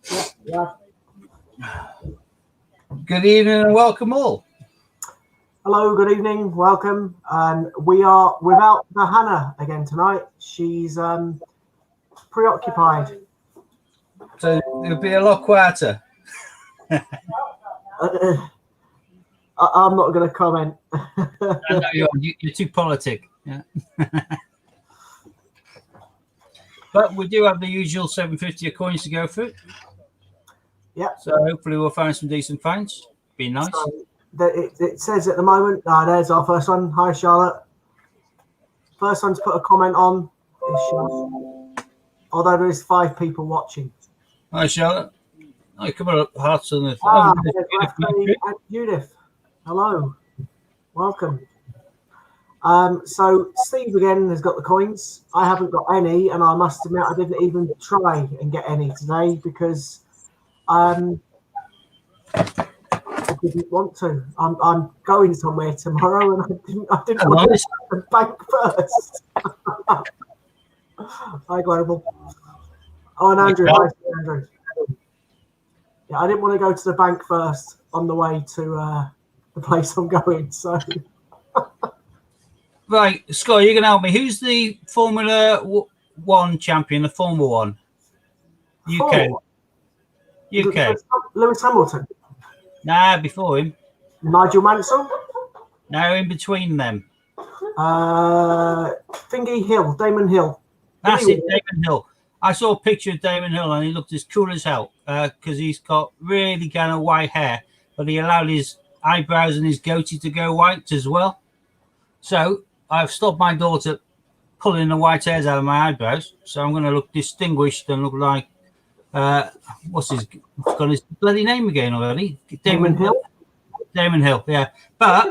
Yeah. Good evening and welcome all. Hello, good evening, welcome. We are without the Hannah again tonight. She's preoccupied. So it'll be a lot quieter. I'm not going to comment. No, you're too politic. Yeah. But we do have the usual 750 coins to go through. Yeah. So hopefully we'll find some decent finds. Be nice. So it says at the moment, there's our first one. Hi, Charlotte. First one to put a comment on is Charlotte. Although there is 5 people watching. Hi, Charlotte. Oh, come on, hearts on the. And Judith. Hello. Welcome. So Steve again has got the coins. I haven't got any, and I must admit I didn't even try and get any today because I didn't want to. I'm going somewhere tomorrow, and I didn't want to go to the bank first. Hi, Global. Oh, and Andrew. Hi, Andrew. Yeah, I didn't want to go to the bank first on the way to the place I'm going. So. Right, Scott, you're going to help me. Who's the Formula One champion, the Formula One? UK. Lewis Hamilton. Nah, before him. Nigel Mansell. No, in between them. Thingy Hill, Damon Hill. That's it, Damon Hill. I saw a picture of Damon Hill and he looked as cool as hell because he's got really kind of white hair, but he allowed his eyebrows and his goatee to go white as well. So I've stopped my daughter pulling the white hairs out of my eyebrows, so I'm going to look distinguished and look like what's got his bloody name again already? Damon Hill. Damon Hill, yeah. But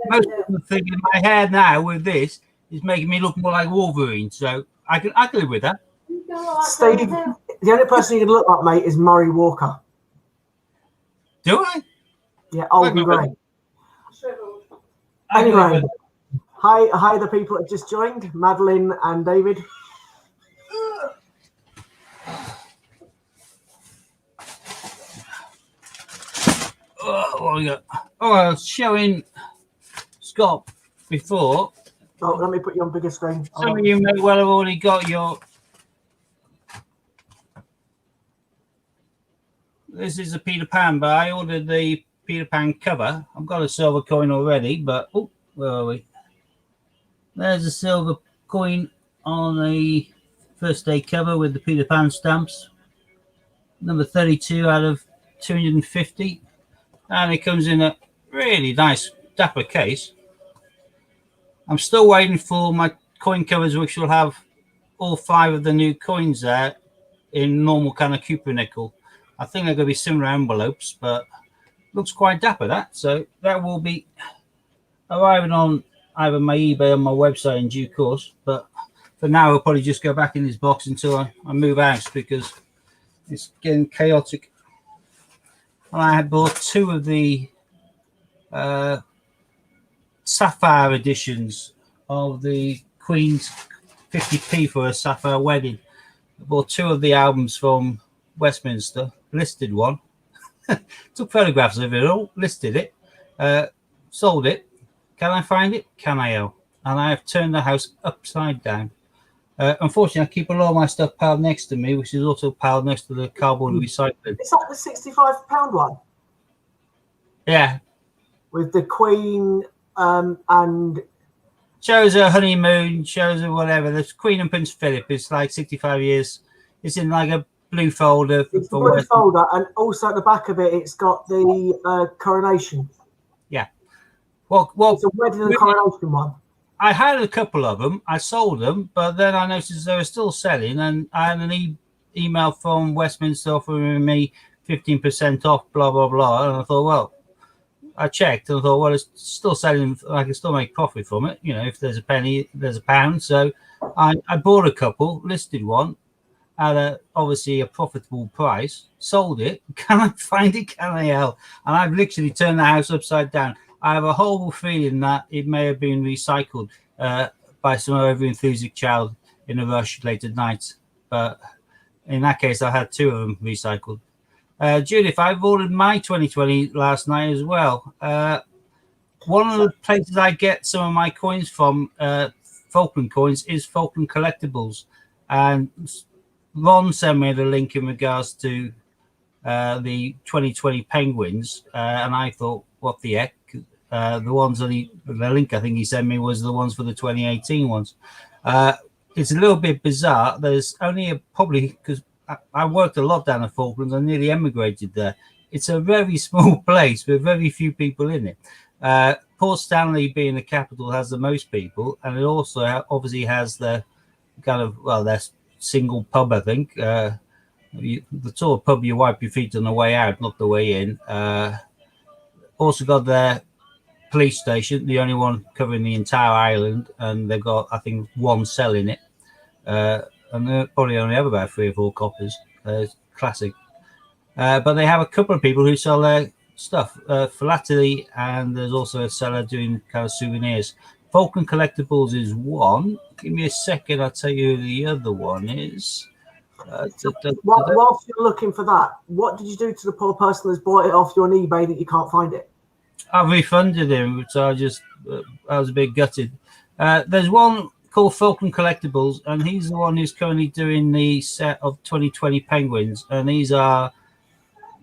most of the thing in my hair now with this is making me look more like Wolverine, so I can live with that. Steve, the only person you can look like, mate, is Murray Walker. Do I? Yeah, old and grey. Anyway, hi, the people that just joined, Madeline and David. What we got? I was showing Scott before. Oh, let me put you on bigger screen. Some of you may well have already got your. This is a Peter Pan, but I ordered the Peter Pan cover. I've got a silver coin already, but where are we? There's a silver coin on the first day cover with the Peter Pan stamps. Number 32 out of 250. And it comes in a really nice dapper case. I'm still waiting for my coin covers, which will have all 5 of the new coins there in normal kind of Cooper nickel. I think they're going to be similar envelopes, but looks quite dapper, that. So that will be arriving on either my eBay or my website in due course. But for now, I'll probably just go back in this box until I move out because it's getting chaotic. And I had bought 2 of the sapphire editions of the Queen's 50p for a sapphire wedding. I bought 2 of the albums from Westminster, listed one, took photographs of it all, listed it, sold it. Can I find it? Can I? And I have turned the house upside down. Unfortunately, I keep a lot of my stuff piled next to me, which is also piled next to the cardboard recycling. Is that the £65 one? Yeah. With the Queen and... Shows her honeymoon, shows her whatever. The Queen and Prince Philip is like 65 years. It's in like a blue folder. It's a blue folder, and also at the back of it, it's got the coronation. Yeah. Well, it's a wedding and coronation one. I had a couple of them. I sold them, but then I noticed they were still selling, and I had an email from Westminster offering me 15% off, blah, blah, blah. And I thought, well, I checked and I thought, well, it's still selling. I can still make profit from it. You know, if there's a penny, there's a pound. So I bought a couple, listed one at obviously a profitable price, sold it. Can I find it? Can I help? And I've literally turned the house upside down. I have a horrible feeling that it may have been recycled by some over-enthusiastic child in a rush late at night. But in that case, I had 2 of them recycled. Judith, I've ordered my 2020 last night as well. One of the places I get some of my coins from, Falkland coins, is Falkland Collectibles. And Ron sent me the link in regards to the 2020 Penguins. And I thought, what the heck? The ones that the link I think he sent me was the ones for the 2018 ones. It's a little bit bizarre. There's only probably, because I worked a lot down at Falklands. I nearly emigrated there. It's a very small place with very few people in it. Port Stanley, being the capital, has the most people, and it also obviously has the kind of, well, their single pub, I think. The sort of pub you wipe your feet on the way out, not the way in. Also got their police station, the only one covering the entire island, and they've got, I think, one cell in it. And they probably only have about 3 or 4 coppers. Classic. But they have a couple of people who sell their stuff, philately, and there's also a seller doing kind of souvenirs. Falkland Collectibles is one. Give me a second, I'll tell you who the other one is. Whilst you're looking for that, what did you do to the poor person that's bought it off you on eBay that you can't find it? I refunded him, so I was a bit gutted. There's one called Falkland Collectibles, and he's the one who's currently doing the set of 2020 Penguins, and these are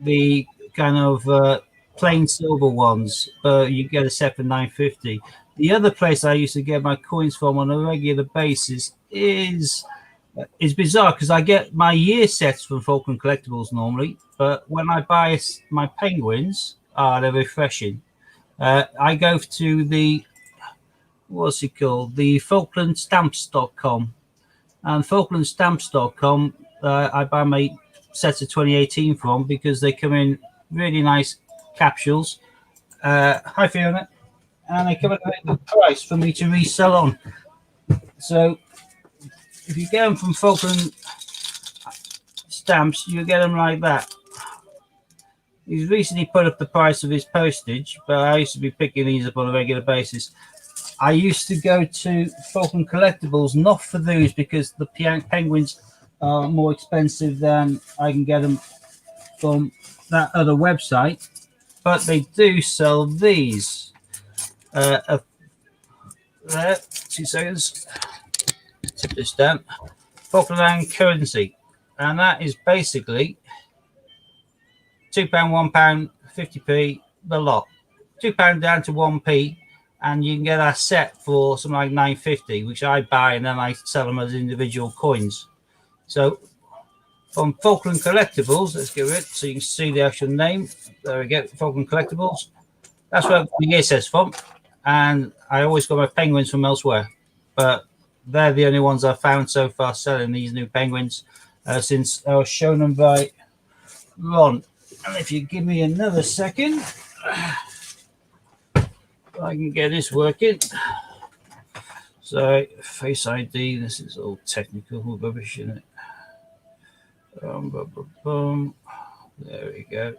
the kind of plain silver ones. You get a set for $9.50. The other place I used to get my coins from on a regular basis is bizarre, because I get my year sets from Falkland Collectibles normally, but when I buy my Penguins, they're refreshing. I go to the, what's it called? The FalklandStamps.com. And FalklandStamps.com, I buy my sets of 2018 from, because they come in really nice capsules. Hi, Fiona. And they come at a good price for me to resell on. So if you get them from Falkland Stamps, you get them like that. He's recently put up the price of his postage, but I used to be picking these up on a regular basis. I used to go to Falkland Collectibles, not for those, because the Penguins are more expensive than I can get them from that other website, but they do sell these. There, 2 seconds. Tip this down. Falkland currency, and that is basically £2, £1, 50p, the lot. £2 down to 1p, and you can get a set for something like $9.50, which I buy and then I sell them as individual coins. So from Falkland Collectibles, let's get it so you can see the actual name. There we go, Falkland Collectibles. That's where the year says from, and I always got my Penguins from elsewhere, but they're the only ones I've found so far selling these new Penguins since I was shown them by Ron. And if you give me another second, I can get this working. So, Face ID, this is all technical rubbish, isn't it? There we go.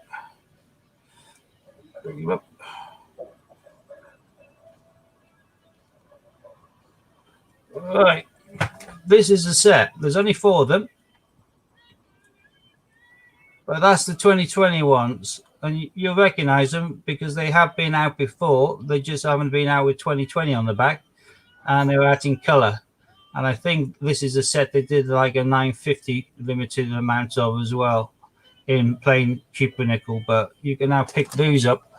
Bring him up. Right, this is a set. There's only 4 of them, but that's the 2020 ones, and you'll recognize them because they have been out before. They just haven't been out with 2020 on the back, and they were out in color. And I think this is a set they did like a $9.50 limited amount of as well, in plain cheaper nickel. But you can now pick these up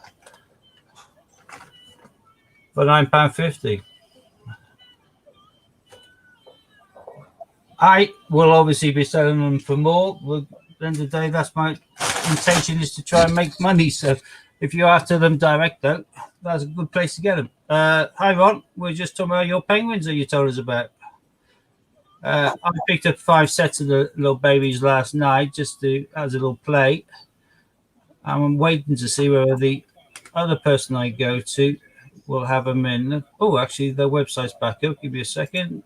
for £9.50. I will obviously be selling them for more. At the end of the day, that's my intention, is to try and make money. So if you're after them direct, though, that's a good place to get them. Hi, Ron. We're just talking about your Penguins that you told us about. I picked up 5 sets of the little babies last night just to as a little play. I'm waiting to see whether the other person I go to will have them in. Oh, actually, their website's back up. Give me a second.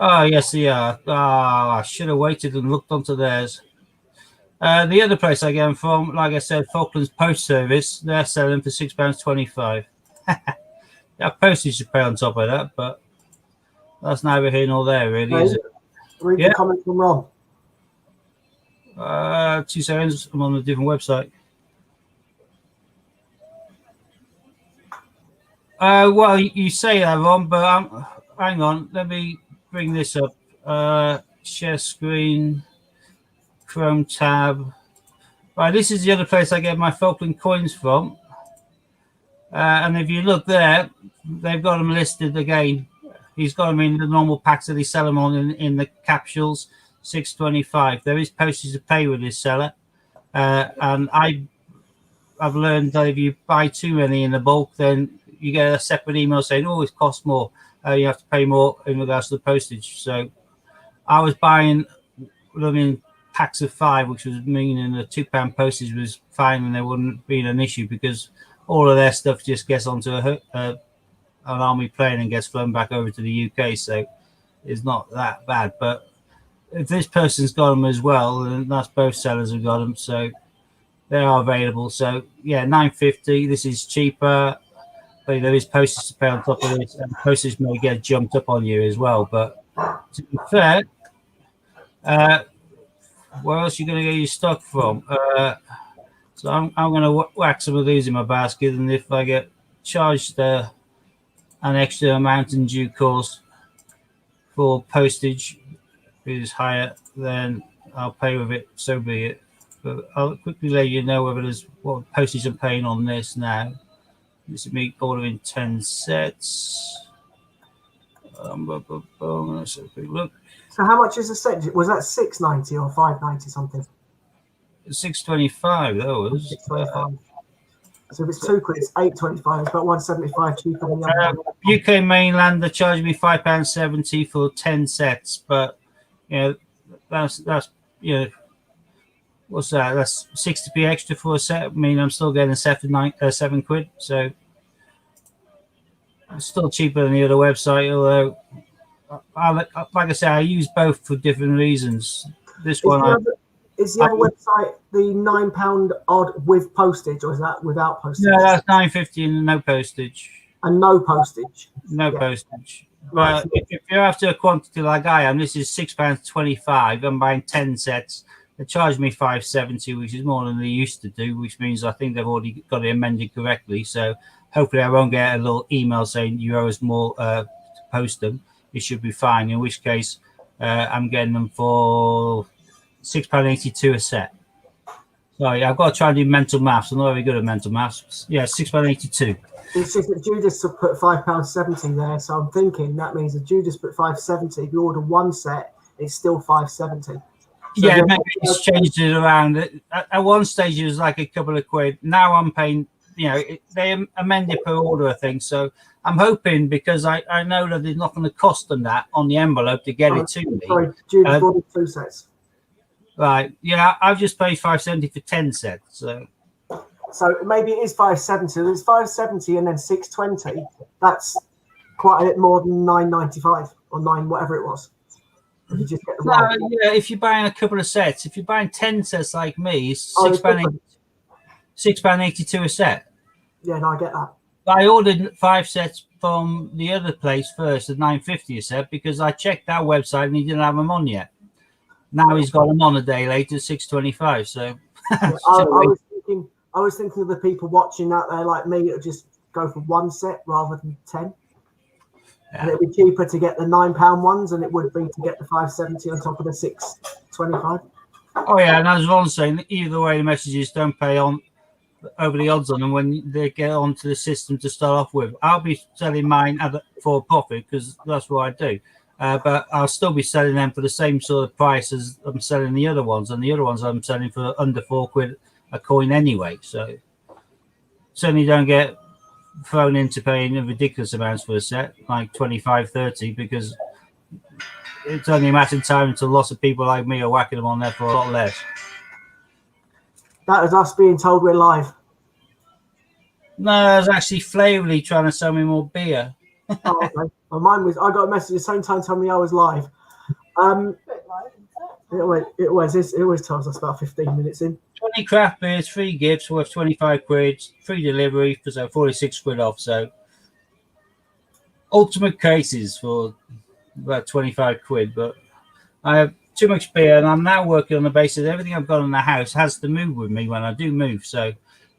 Oh, yes, they are. Oh, I should have waited and looked onto theirs. The other place I get them from, like I said, Falklands Post Service, they're selling for £6.25. That postage to pay on top of that, but that's neither here nor there, really, is it? Read the comment from Ron. 2 seconds. I'm on a different website. Well, you say that, Ron, but hang on. Let me bring this up. Share screen, Chrome tab. Right, this is the other place I get my Falkland coins from. And if you look there, they've got them listed again. He's got them in the normal packs that he sell them on in the capsules, $6.25. There is postage to pay with this seller. And I've learned that if you buy too many in the bulk, then you get a separate email saying, oh, it costs more. You have to pay more in regards to the postage. So I was buying them in packs of 5, which was meaning the £2 postage was fine and there wouldn't be an issue because all of their stuff just gets onto an army plane and gets flown back over to the UK. So it's not that bad. But if this person's got them as well, then that's both sellers have got them. So they are available. So yeah, $9.50. This is cheaper. But there is postage to pay on top of this, and postage may get jumped up on you as well. But to be fair, where else are you going to get your stock from? So I'm going to whack some of these in my basket, and if I get charged an extra amount in due course for postage is higher, then I'll pay with it. So be it. But I'll quickly let you know whether there's what postage I'm paying on this now. This is me ordering 10 sets. Let's have a quick look. So how much is a set? Was that $6.90 or $5.90 something? $6.25. That was. $6.25. So if it's £2, it's $8.25. It's about $1.75 cheaper than the other one. UK mainland, they charge me £5.70 for 10 sets, but you know that's what's that? That's 60p extra for a set. I mean, I'm still getting a set for £7. So it's still cheaper than the other website. Although, like I say, I use both for different reasons. This one, is the other website the £9 odd with postage, or is that without postage? No, that's $9.50 and no postage. And no postage. No postage. But if you're after a quantity like I am, this is £6.25. I'm buying 10 sets. They charge me $5.70, which is more than they used to do, which means I think they've already got it amended correctly. So hopefully I won't get a little email saying you owe us more to post them. It should be fine, in which case I'm getting them for £6.82 a set. Sorry, I've got to try and do mental maths. I'm not very good at mental maths. Yeah, £6.82. It's just that Judas put £5.70 there, so I'm thinking that means if Judas put $5.70, if you order one set, it's still $5.70. So yeah, maybe it's changed it around. At one stage, it was like a couple of quid. Now I'm paying, they amend it per order, I think. So I'm hoping, because I know that it's not going to cost them that on the envelope to get it to me. Sorry, Judas ordered 2 sets. Right. Yeah, I've just paid $5.70 for 10 sets. So maybe it is $5.70. It's $5.70 and then $6.20. That's quite a bit more than $9.95 or $9 whatever it was. If you just get the yeah, if you're buying a couple of sets, if you're buying 10 sets like me, it's £6.82 a set. Yeah, no, I get that. I ordered 5 sets from the other place first at $9.50 a set because I checked that website and he didn't have them on yet. Now he's got them on a day later, $6.25. So yeah, I was thinking of the people watching out there like me that just go for 1 set rather than 10. Yeah. And it'd be cheaper to get the £9 ones than it would be to get the $5.70 on top of the $6.25. Oh yeah, and as Ron's saying, either way, the messages don't pay on over the odds on them when they get onto the system to start off with. I'll be selling mine for profit because that's what I do. But I'll still be selling them for the same sort of price as I'm selling the other ones, and the other ones I'm selling for under £4 a coin anyway. So certainly don't get thrown into paying ridiculous amounts for a set, like 25, 30, because it's only a matter of time until lots of people like me are whacking them on there for a lot less. That was us being told we're live. No, I was actually Flavorly trying to sell me more beer. Oh, okay. Well, mine was. I got a message at the same time telling me I was live. It always tells us about 15 minutes in. 20 craft beers, 3 gifts worth 25 quid, free delivery for 46 quid off. So ultimate cases for about 25 quid. But I have too much beer, and I'm now working on the basis everything I've got in the house has to move with me when I do move. So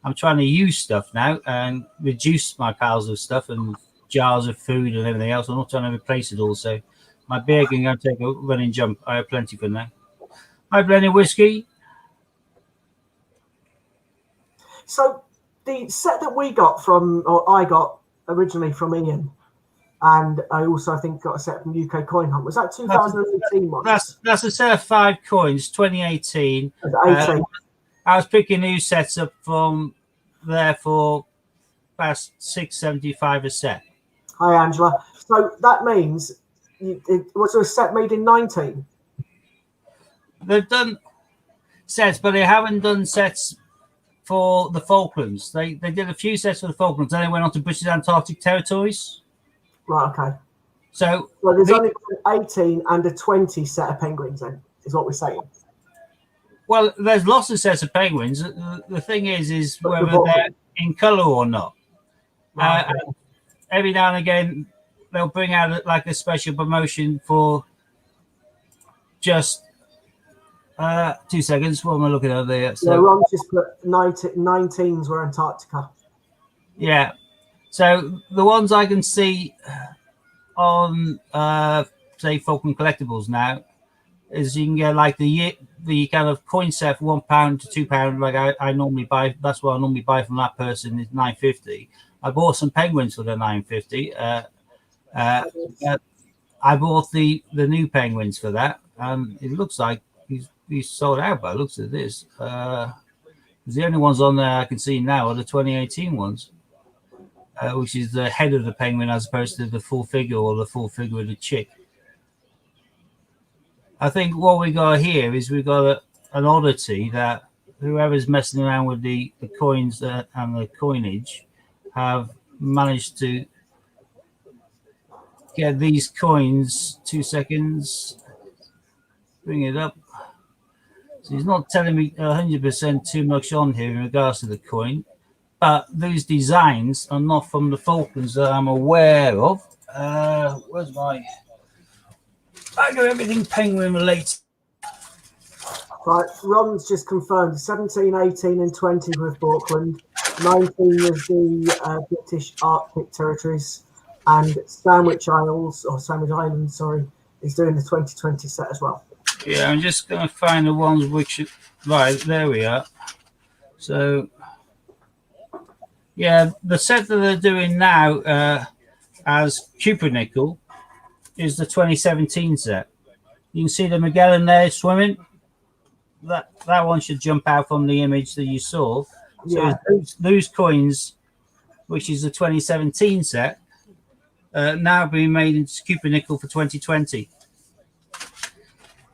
I'm trying to use stuff now and reduce my piles of stuff and jars of food and everything else. I'm not trying to replace it all. So my beer can go take a running jump. I have plenty for now. I have plenty of whiskey. So the set that we got from, or I got originally from Ian, and I also, I think, got a set from UK Coin Hunt. Was that 2018 one? That's a set of 5 coins, 2018. 18. I was picking new sets up from there for past $6.75 a set. Hi, Angela. So that means it was a set made in 19. They've done sets, but they haven't done sets for the Falklands. They did a few sets for the Falklands, then they went on to British Antarctic territories. Right, okay. So there's only 18 and a 20 set of penguins then, is what we're saying. Well, there's lots of sets of penguins. The thing is whether they're in colour or not. Right. Every now and again, they'll bring out like a special promotion for just 2 seconds. What am I looking at there? So, yeah, Ron just put 19s were Antarctica. Yeah. So the ones I can see on, say, Falkland Collectibles now is you can get like the kind of coin set for £1 to £2. Like I normally buy. That's what I normally buy from that person is $9.50. I bought some penguins for the $9.50. I bought the new penguins for that. It looks like he's sold out by the looks of this. The only ones on there I can see now are the 2018 ones, which is the head of the penguin as opposed to the full figure or the full figure of the chick. I think what we got here is we got an oddity that whoever's messing around with the coins and the coinage have managed to get these coins. 2 seconds. Bring it up. So he's not telling me 100% too much on here in regards to the coin, but those designs are not from the Falklands that I'm aware of. Where's my... I got everything penguin related. Right, Ron's just confirmed 17, 18 and 20 with Falkland. 19 was the British Arctic territories, and Sandwich Islands, sorry, is doing the 2020 set as well. Yeah, I'm just going to find the ones which... Right, there we are. So, yeah, the set that they're doing now as Cupernickel is the 2017 set. You can see the Magellan there swimming. That one should jump out from the image that you saw. So yeah. those coins, which is the 2017 set, now being made into Cupernickel for 2020.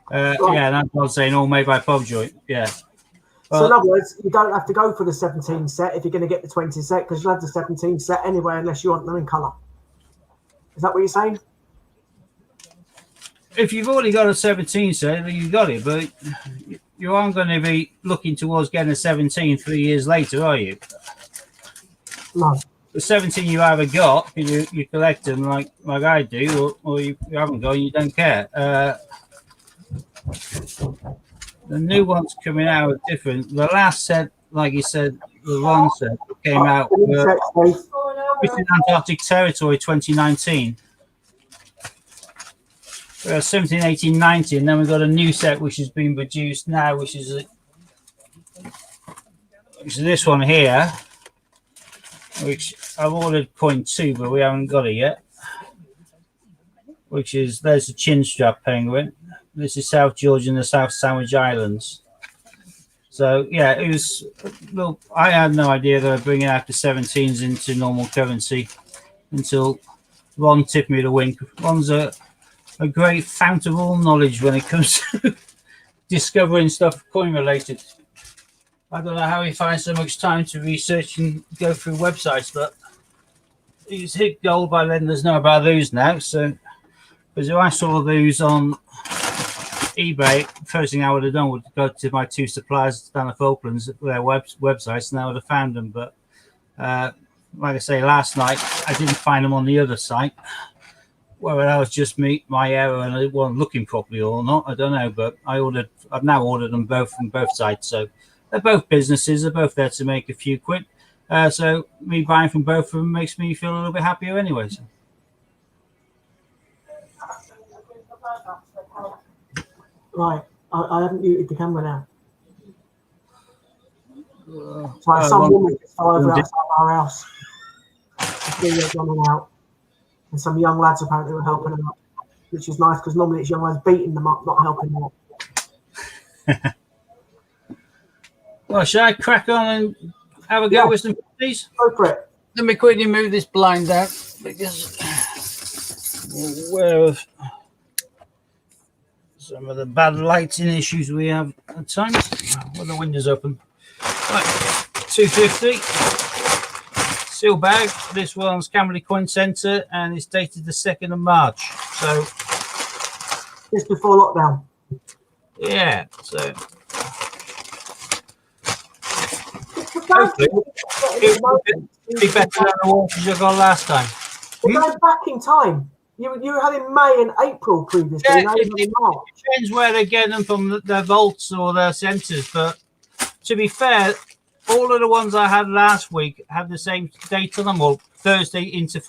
Right. Yeah, that's what I'm saying, all made by Pobjoy. Yeah. So in other words, you don't have to go for the 17 set if you're going to get the 20 set, because you'll have the 17 set anyway unless you want them in colour. Is that what you're saying? If you've already got a 17 set, then you've got it, but you aren't going to be looking towards getting a 17 3 years later, are you? No. The 17 you either got, you collect them like I do, or you haven't got, you don't care. The new ones coming out are different. The last set, like you said, the Ron set came out with British Antarctic Territory 2019. 17, 18, 19. Then we've got a new set which has been produced now, which is this one here, which I've ordered 0.2, but we haven't got it yet. Which is, there's a chin strap penguin. This is South Georgia and the South Sandwich Islands. So yeah, it was. Well, I had no idea they were bringing out the 17s into normal currency until Ron tipped me the wink. Ron's a great fount of all knowledge when it comes to discovering stuff coin related. I don't know how he finds so much time to research and go through websites, but he's hit gold by then. There's no about those now. So, because if I saw those on eBay, first thing I would have done would go to my 2 suppliers down the Falklands, their websites, and I would have found them. But like I say, last night I didn't find them on the other site. Whether that was just my error and I wasn't looking properly or not, I don't know. But I've now ordered them both from both sides. So they're both businesses. They're both there to make a few quid. So me buying from both of them makes me feel a little bit happier anyway. So. Right, I haven't muted the camera now. So some woman just fell over outside our house. Running out, and some young lads apparently were helping them up, which is nice because normally it's young lads beating them up, not helping them up. Well, shall I crack on and have a go with some please? Go for it. Let me quickly move this blind out because we're some of the bad lighting issues we have at times when the windows open. Right, 250 seal bag. This one's Camberley Coin Centre and it's dated the 2nd of March. So just before lockdown. Yeah, so hopefully it'll be better than the watches you got last time. We're going back in time. You had in May and April previously. Yeah, it depends where they get them from, their vaults or their centres. But to be fair, all of the ones I had last week had the same date on them, or Thursday into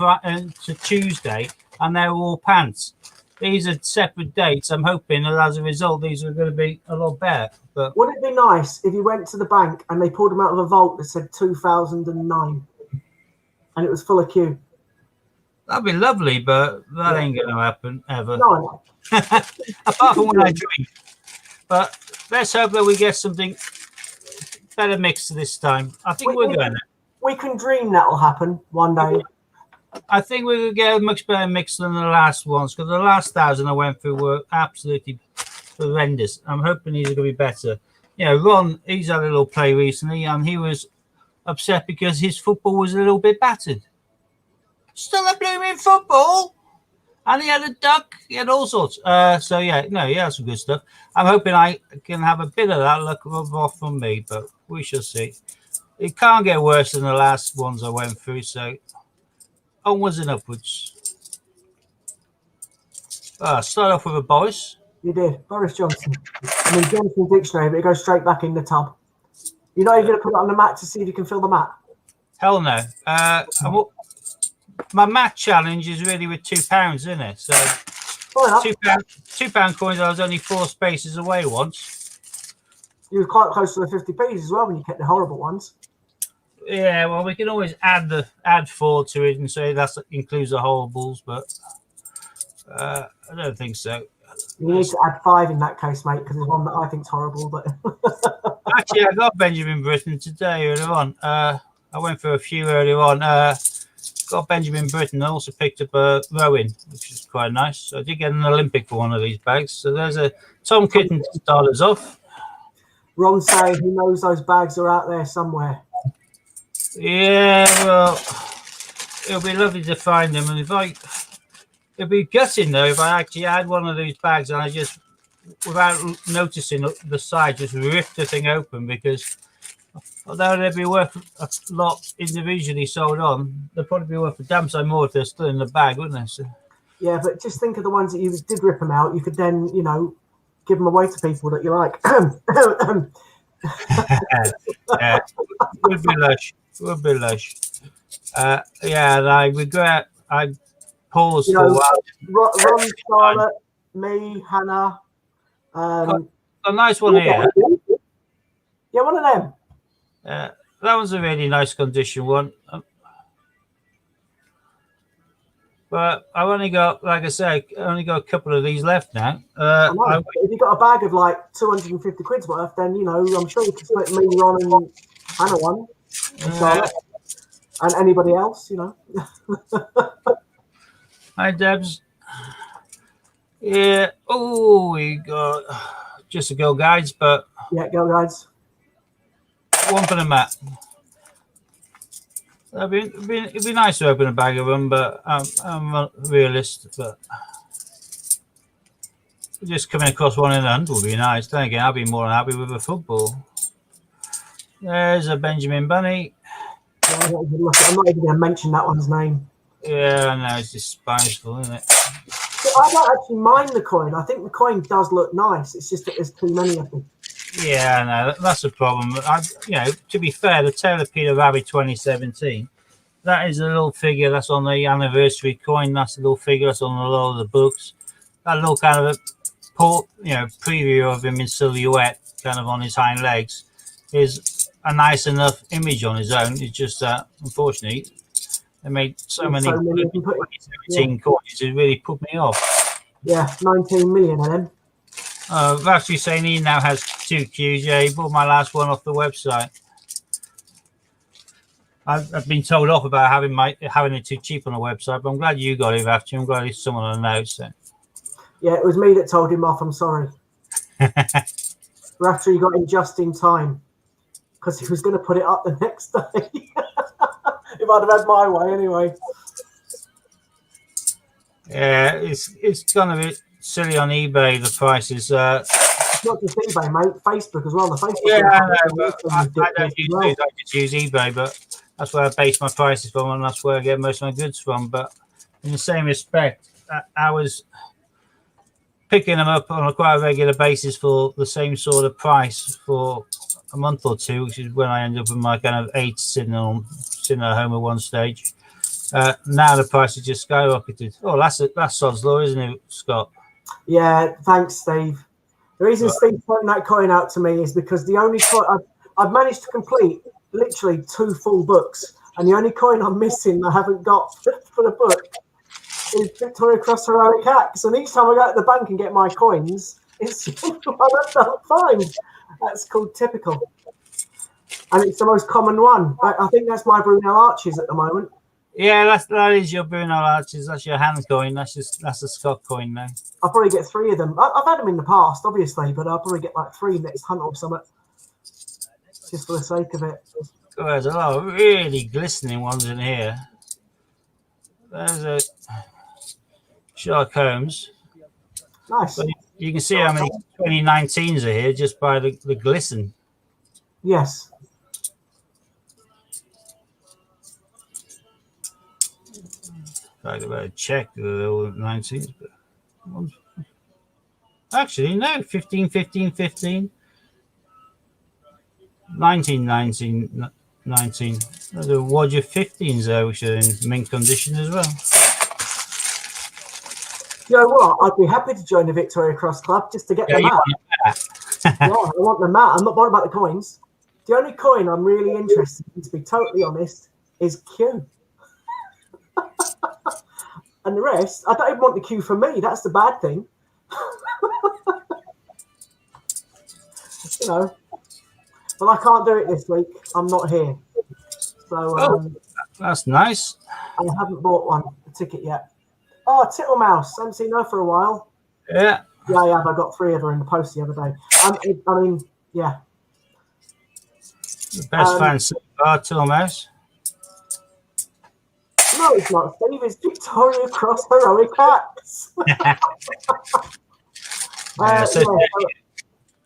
Tuesday, and they were all pants. These are separate dates. I'm hoping that as a result, these are going to be a lot better. But would it be nice if you went to the bank and they pulled them out of a vault that said 2009 and it was full of Q? That'd be lovely, but that ain't going to happen ever. No. Apart from when I drink. But let's hope that we get something better mixed this time. I think we're going to. We can dream that'll happen one day. I think we will get a much better mix than the last ones, because the last 1,000 I went through were absolutely horrendous. I'm hoping these are going to be better. You know, Ron, he's had a little play recently, and he was upset because his football was a little bit battered. Still a blooming football, and he had a duck. He had all sorts. So yeah, no, he had some good stuff. I'm hoping I can have a bit of that luck rub off from me, but we shall see. It can't get worse than the last ones I went through. So onwards and upwards. Start off with a Boris. You did, Boris Johnson. I mean Johnson dictionary, but it goes straight back in the tub. You're not even going to put it on the mat to see if you can fill the mat. Hell no. My mat challenge is really with £2, isn't it? So £2 coins. I was only 4 spaces away once. You were quite close to the 50p's as well when you kept the horrible ones. Yeah, well, we can always add 4 to it and say that includes the horribles, but I don't think so. You need to add 5 in that case, mate, because there's one that I think's horrible. But actually, I got Benjamin Britten today earlier on. I went for a few earlier on. Got Benjamin Britten. I also picked up a Rowan, which is quite nice. So I did get an Olympic for one of these bags. So there's a Tom Kitten to start us off. Ron saying he knows those bags are out there somewhere. Yeah, well, it'll be lovely to find them. And it'd be gutting though if I actually had one of these bags and I just, without noticing the side, just ripped the thing open, because although they'd be worth a lot individually sold on, they'd probably be worth a damn sight more if they're still in the bag, wouldn't they? So, yeah, but just think of the ones that you did rip them out. You could then, you know, give them away to people that you like. yeah, would be lush. Would be lush. Yeah, and I regret I paused for a while. Ron, Charlotte, me, Hannah. A nice one here. Yeah, one of them. That was a really nice condition one. But I've only got, like I say, a couple of these left now. If you've got a bag of like 250 quid's worth, then, you know, I'm sure you can split me, Ron, and Hannah one. And Charlotte. And anybody else, you know. Hi, Debs. Yeah. Oh, we got just a Girl Guides, but yeah, Girl Guides. One for the mat. It'd be nice to open a bag of them, but I'm a realist. But just coming across one in the hand would be nice. Then again, I'd be more than happy with a football. There's a Benjamin Bunny. Yeah, I'm not even going to mention that one's name. Yeah, I know, it's disgraceful, isn't it? I don't actually mind the coin. I think the coin does look nice. It's just that there's too many of them. Yeah, no, that's a problem. To be fair, the Taylor Peter Rabbit 2017, that is a little figure that's on the anniversary coin. That's a little figure that's on a lot of the books. That little kind of preview of him in silhouette, kind of on his hind legs, is a nice enough image on his own. It's just that, unfortunately, they made so many 2017 coins. It really put me off. Yeah, 19 million of them. Rash Husseini now has 2 Qs. Yeah, he bought my last one off the website. I've been told off about having it too cheap on the website, but I'm glad you got it, Rash. I'm glad it's someone I know. So. Yeah, it was me that told him off. I'm sorry. Raftery got him just in time because he was going to put it up the next day. If I'd have had my way, anyway. Yeah, it's gone a bit silly on eBay. The prices. It's not just eBay, mate. Facebook as well. The Facebook. Yeah, I know. But I don't use these. I just use eBay, but that's where I base my prices from, and that's where I get most of my goods from. But in the same respect, I was picking them up on a quite regular basis for the same sort of price for a month or two, which is when I ended up with my kind of 8 sitting at home at one stage. Now the price has just skyrocketed. Oh, that's Sod's Law, isn't it, Scott? Yeah, thanks, Steve. The reason Steve pointing that coin out to me is because the only coin I've managed to complete literally 2 full books, and the only coin I'm missing I haven't got for the book is Victoria Cross Heroic Axe. And each time I go to the bank and get my coins, it's fine. That's called typical. And it's the most common one. I think that's my Brunel Arches at the moment. Yeah, that is your Brunel Arches. That's your hand coin. That's a Scott coin now. I'll probably get 3 of them. I've had them in the past, obviously, but I'll probably get like 3 next hunt or something, just for the sake of it. Oh, there's a lot of really glistening ones in here. There's a Sherlock Holmes. Nice. But you can see how many 2019s are here just by the glisten. Yes. I better check the little 19s. But actually, no, 15, 15, 15. 19, 19, 19. There's a Wodger 15s there, which are in mint condition as well. You know what? I'd be happy to join the Victoria Cross Club just to get the mat. Yeah, I want the mat. I'm not bothered about the coins. The only coin I'm really interested in, to be totally honest, is Q. And the rest, I don't even want the Q for me. That's the bad thing. You know. Well, I can't do it this week. I'm not here. So that's nice. I haven't bought a ticket yet. Oh, Tittlemouse. I haven't seen her for a while. Yeah. Yeah, I have. I got 3 of her in the post the other day. I mean, yeah. The best fan so far, Tittlemouse. No, it's not. Steve, it's Victoria Cross Heroic Axe.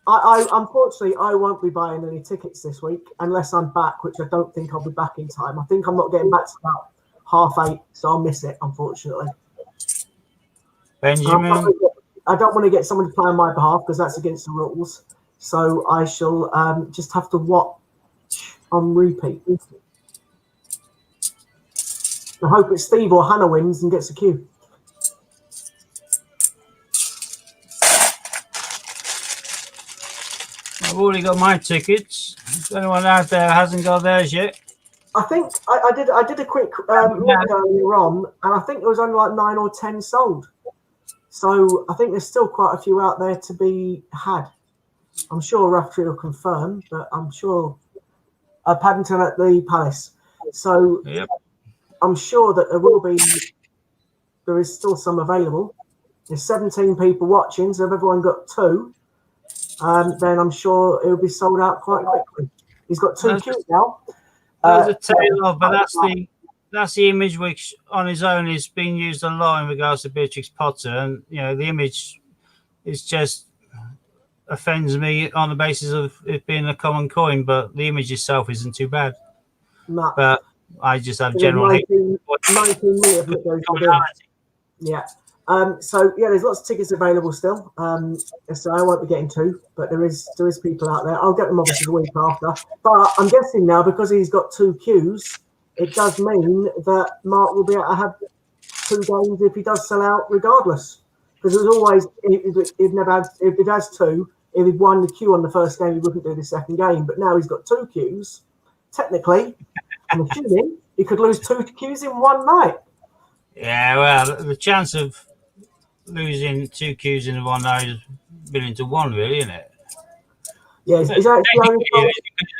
I unfortunately I won't be buying any tickets this week unless I'm back, which I don't think I'll be back in time. I think I'm not getting back to about 8:30, so I'll miss it, unfortunately. Benjamin, I don't want to get someone to play on my behalf because that's against the rules. So I shall just have to watch on repeat. I hope it's Steve or Hannah wins and gets a Q. I've already got my tickets. If anyone out there hasn't got theirs yet. I think I did a quick look earlier on, and I think there was only like 9 or 10 sold. So I think there's still quite a few out there to be had. I'm sure Raftery will confirm, but I'm sure Paddington at the Palace. So yep. I'm sure that there is still some available. There's 17 people watching, so if everyone got 2, then I'm sure it'll be sold out quite quickly. He's got 2 queues now. There's a tail off, but that's the image which on his own is being used a lot in regards to Beatrix Potter, and the image is just offends me on the basis of it being a common coin, but the image itself isn't too bad. No. But I just have general hate. 19 million. Yeah. So yeah, there's lots of tickets available still. So I won't be getting 2, but there is people out there. I'll get them obviously the week after. But I'm guessing now because he's got 2 queues, it does mean that Mark will be able to have 2 games if he does sell out, regardless. Because there's always he'd never had, if he has 2, if he'd won the queue on the first game, he wouldn't do the second game. But now he's got 2 queues. Technically, I'm assuming he could lose 2 queues in one night. Yeah, well, the chance of losing 2 queues in one night is 1,000,000 to 1, really, isn't it? Yeah, he's actually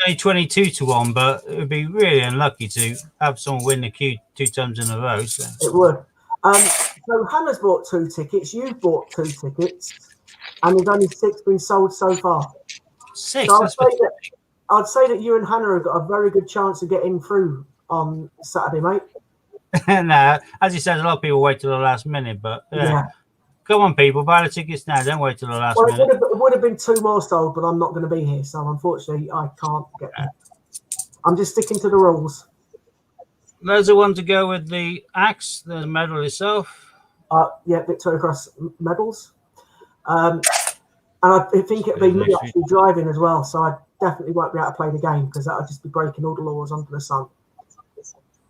only 22 to 1, but it would be really unlucky to have someone win the queue 2 times in a row. So. It would. So Hannah's bought 2 tickets. You've bought 2 tickets, and there's only 6 been sold so far. 6. So I'd say that you and Hannah have got a very good chance of getting through on Saturday, mate. No, as you said, a lot of people wait till the last minute, but Yeah. Come on, people, buy the tickets now. Don't wait till the last minute. It would have been 2 more sold, but I'm not going to be here, so unfortunately, I can't get them. I'm just sticking to the rules. There's the one to go with the axe, the medal itself. Yeah, Victoria Cross medals. And I think it'd be me actually driving as well, so I definitely won't be able to play the game because that would just be breaking all the laws under the sun.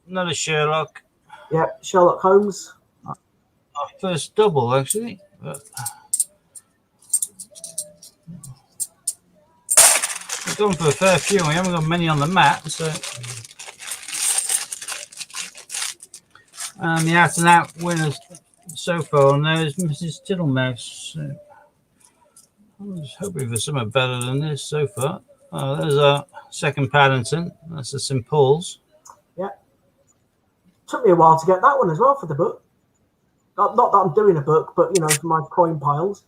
Another Sherlock. Yeah, Sherlock Holmes. Our first double, actually. But we've gone for a fair few. We haven't got many on the mat, so. And the out and out winners so far on there is Mrs. Tittlemouse. So I was hoping for something better than this so far. Oh, there's our second Paddington. That's the St. Paul's. Yeah. Took me a while to get that one as well for the book. Not that I'm doing a book, but, for my coin piles.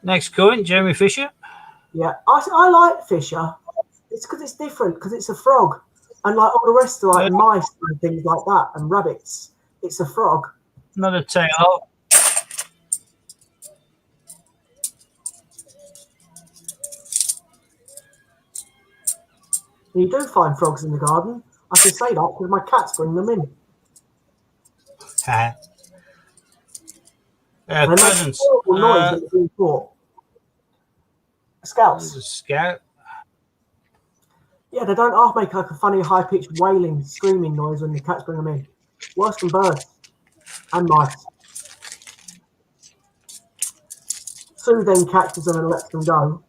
Next coin, Jeremy Fisher. Yeah, I like Fisher. It's because it's different, because it's a frog. And like all the rest are like mice and things like that, and rabbits. It's a frog. Another tail. You do find frogs in the garden. I can say that because my cats bring them in. Presents. Noise when caught. Scouts. A scout. Yeah, they don't half make like a funny high-pitched wailing, screaming noise when the cats bring them in. Worse than birds and mice. Sue then catches them and lets them go.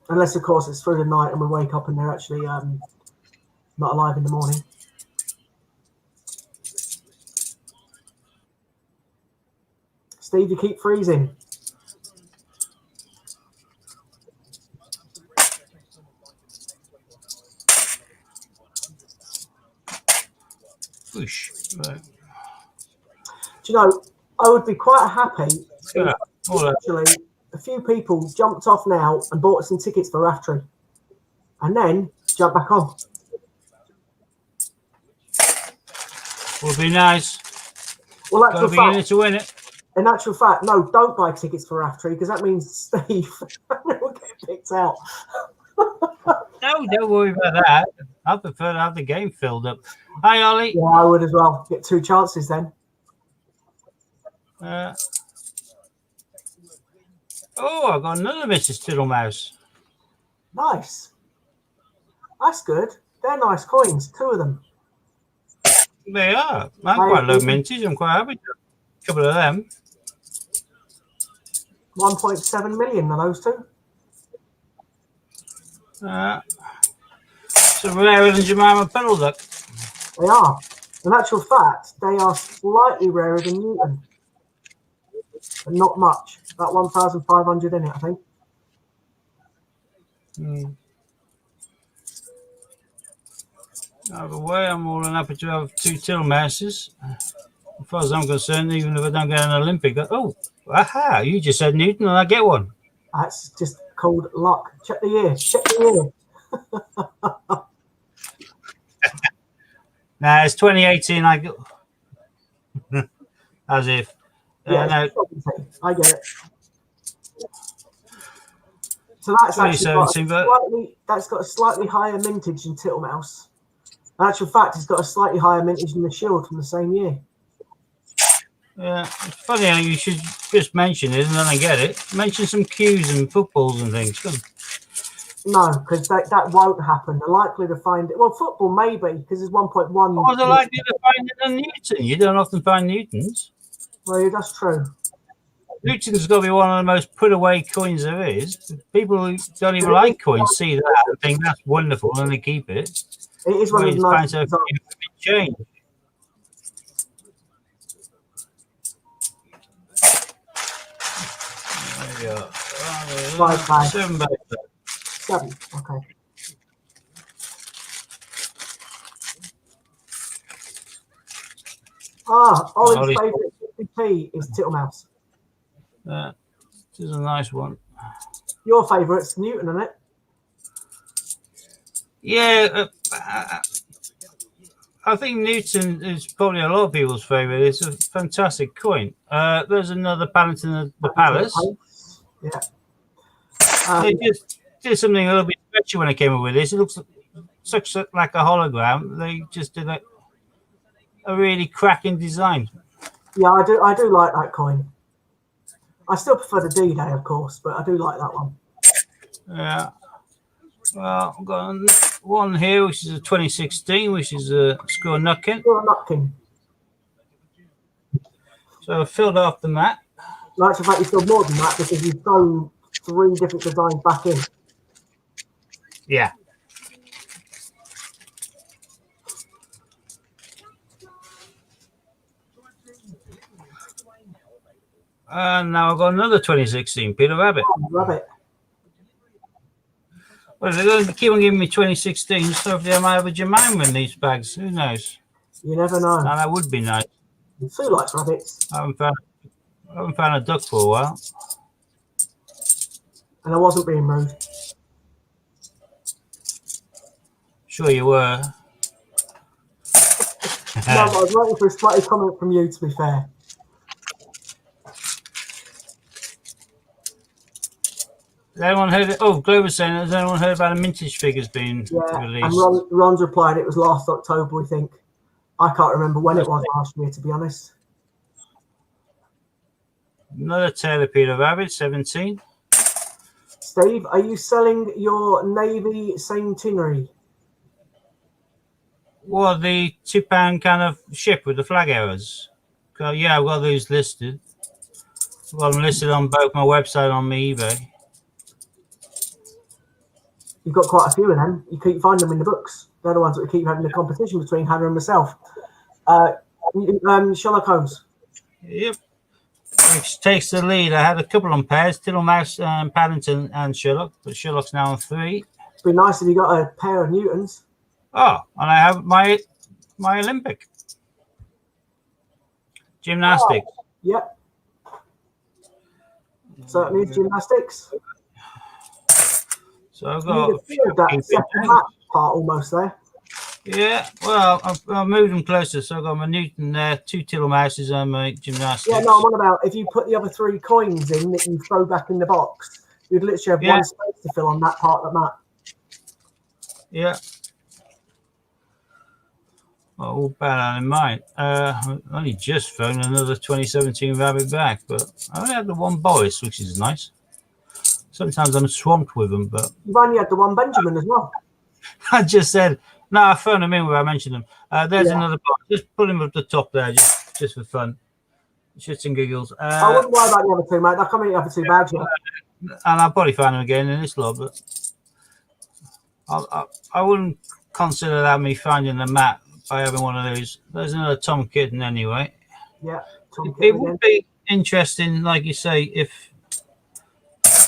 Unless, of course, it's through the night and we wake up and they're actually not alive in the morning. Steve, you keep freezing. Whoosh. Right. Do you know, I would be quite happy if actually a few people jumped off now and bought some tickets for Raftery and then jump back on. Would be nice. Well, actual fact, to win it. In actual fact, no, don't buy tickets for Raftery because that means Steve will get picked out. No, don't worry about that. I prefer to have the game filled up. Hi, Ollie. Yeah, I would as well. Get 2 chances then. I've got another Mrs. Tittlemouse. Nice. That's good. They're nice coins, 2 of them. They are. I'm quite low mintage. I'm quite happy. A couple of them. 1.7 million are those 2. So rarer than Jemima Petal Duck. They are. In actual fact, they are slightly rarer than Newton. But not much. About 1,500 in it, I think. Either way, I'm more than happy to have 2 Tittlemases. As far as I'm concerned, even if I don't get an Olympic. Oh, aha, you just said Newton and I get one. That's just called luck. Check the year. Check the year. Nah, it's 2018. I go as if. Yeah, no. I get it. So that's actually got a slightly higher mintage than Tittlemouse. In actual fact, it's got a slightly higher mintage than the Shield from the same year. Yeah, it's funny how you should just mention it and then I get it. Mention some cues and footballs and things. Come. No, because that won't happen. They're likely to find it. Well, football maybe, because it's 1.1. Oh, they're likely to find it in Newton. You don't often find Newtons. Well, yeah, that's true. Newton's got to be one of the most put away coins there is. People who don't even like coins see that and think that's wonderful and they keep it. It is one of the most change. There you go. 7 by 7. Okay. Ollie's favourite 50p is Tittlemouse. This is a nice one. Your favourite's Newton, isn't it? Yeah, I think Newton is probably a lot of people's favourite. It's a fantastic coin. There's another Paddington at the Palace. Yeah. They just did something a little bit special when I came up with this. It looks like a hologram. They just did a really cracking design. Yeah, I do like that coin. I still prefer the D-Day, of course, but I do like that one. Yeah. Well, I've got one here, which is a 2016, which is a Squirrel Nutkin. Squirrel Nutkin. So I filled off the mat. Like the fact you filled more than that because you've thrown 3 different designs back in. Yeah. And now I've got another 2016 Peter Rabbit. Oh, Rabbit. Well, they're going to keep on giving me 2016, so hopefully I might have a Jemima in these bags. Who knows? You never know. And that would be nice. Sue likes rabbits. I haven't found a duck for a while. And I wasn't being rude. Sure you were. No, I was waiting for a slightly comment from you, to be fair. Has anyone heard? Glover's saying, has anyone heard about the mintage figures being released? And Ron's replied it was last October, we think. I can't remember when it was last year, to be honest. Another Taylor Peter Rabbit, 17. Steve, are you selling your Navy centenary? Well, the £2 kind of ship with the flag errors. Yeah, I've got those listed. I've got them listed on both my website and on my eBay. You've got quite a few of them. You keep finding them in the books. They're the ones that we keep having the competition between Hannah and myself. Sherlock Holmes. Yep. Which takes the lead. I had a couple on pairs, Tittlemouse, Paddington and Sherlock, but Sherlock's now on 3. It'd be nice if you got a pair of Newtons. Oh, and I have my Olympic. Gymnastics. Oh, yep. Certainly is gymnastics. So I've got that second hat part almost there. Yeah, well, I've moved them closer. So I've got my Newton there, 2 Tittlemouses and my gymnastics. Yeah, no, I'm on about if you put the other 3 coins in that you throw back in the box, you'd literally have one space to fill on that part of the mat. Yeah. Well, all bear that in mind. I only just thrown another 2017 Rabbit back, but I only had the one Boris, which is nice. Sometimes I'm swamped with them, but you've only had the one Benjamin as well. I just said no. I phoned them in where I mentioned them. There's another box. Just put him at the top there, just for fun, shits and giggles. I wouldn't worry about the other 2, mate. They're coming in the other 2 bags. And I'll probably find them again in this lot, but I wouldn't consider that me finding the mat by having one of those. There's another Tom Kitten anyway. Yeah, it would be interesting, like you say, if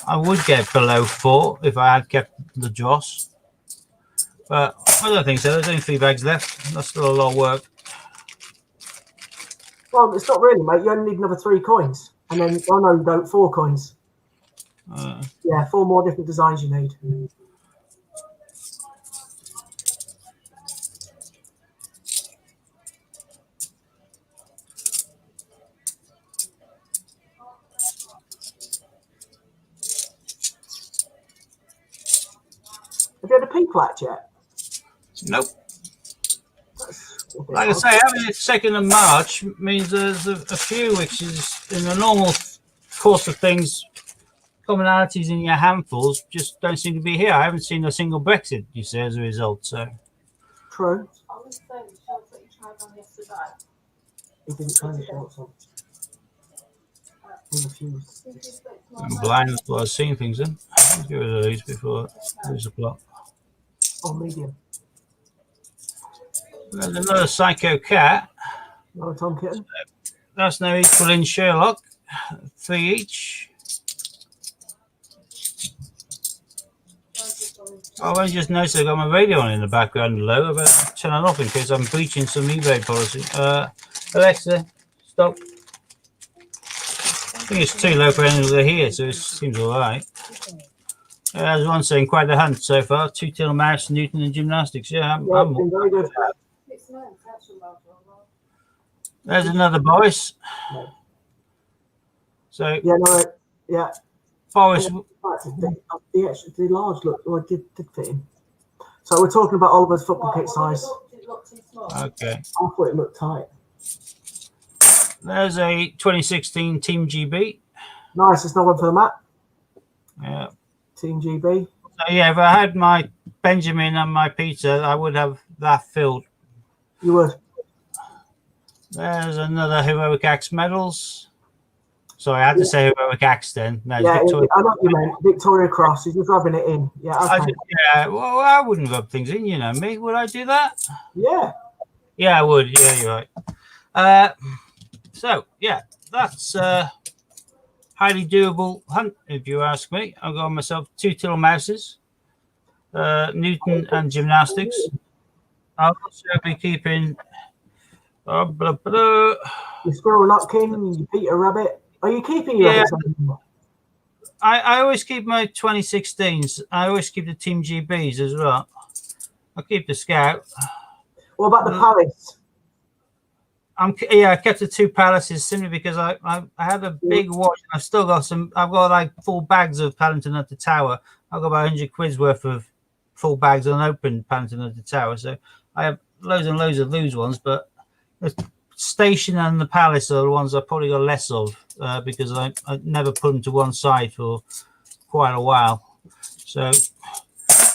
I would get below 4 if I had kept the dross. But I don't think so. There's only 3 bags left. That's still a lot of work. Well, it's not really, mate. You only need another 3 coins. And then, oh no, you don't. 4 coins. Yeah, 4 more different designs you need. Have you had a P-flat yet? Nope. Like I say, having it 2nd of March means there's a few, which is in the normal course of things, commonalities in your handfuls just don't seem to be here. I haven't seen a single Brexit, you say, as a result. So true. He didn't try the shorts on. He refused. I'm blind, but I've seen things then. Let's get rid of these before I lose the plot. Oh, medium. There's another Psycho Cat. Another Tom Kitten. That's no equal in Sherlock. 3 each. Oh, I just noticed I've got my radio on in the background low. I better turn it off in case I'm breaching some eBay policy. Alexa, stop. I think it's too low for anything to hear, so it seems all right. There's one saying quite a hunt so far. 2 till mouse, Newton, and gymnastics. Yeah, I'm very good. There's another Boris. So yeah, no, yeah. Boris. The large look, or did fit him. So we're talking about Oliver's football kit size. Okay. I thought it looked tight. There's a 2016 Team GB. Nice. It's not one for the map. Yeah. Team GB. So yeah, if I had my Benjamin and my Peter, I would have that filled. You would. There's another Heroic Axe medals. Sorry, I had to say Heroic Axe then. No, yeah, Victoria. I know what you meant. Victoria Cross. You're just rubbing it in. Yeah. Okay. Well, I wouldn't rub things in. You know me. Would I do that? Yeah. Yeah, I would. Yeah, you're right. So yeah, that's highly doable hunt, if you ask me. I've got myself 2 till mouses, Newton and gymnastics. I'll also be keeping your Squirrel Nutkin, your Peter Rabbit. Are you keeping your rabbits? I always keep my 2016s. I always keep the Team GBs as well. I'll keep the Scout. What about the Palace? I kept the 2 palaces simply because I had a big watch. I've still got some. I've got like full bags of Paddington at the Tower. I've got about 100 quid's worth of full bags unopened Paddington at the Tower. So I have loads and loads of loose ones, but the Station and the Palace are the ones I probably got less of because I never put them to one side for quite a while. So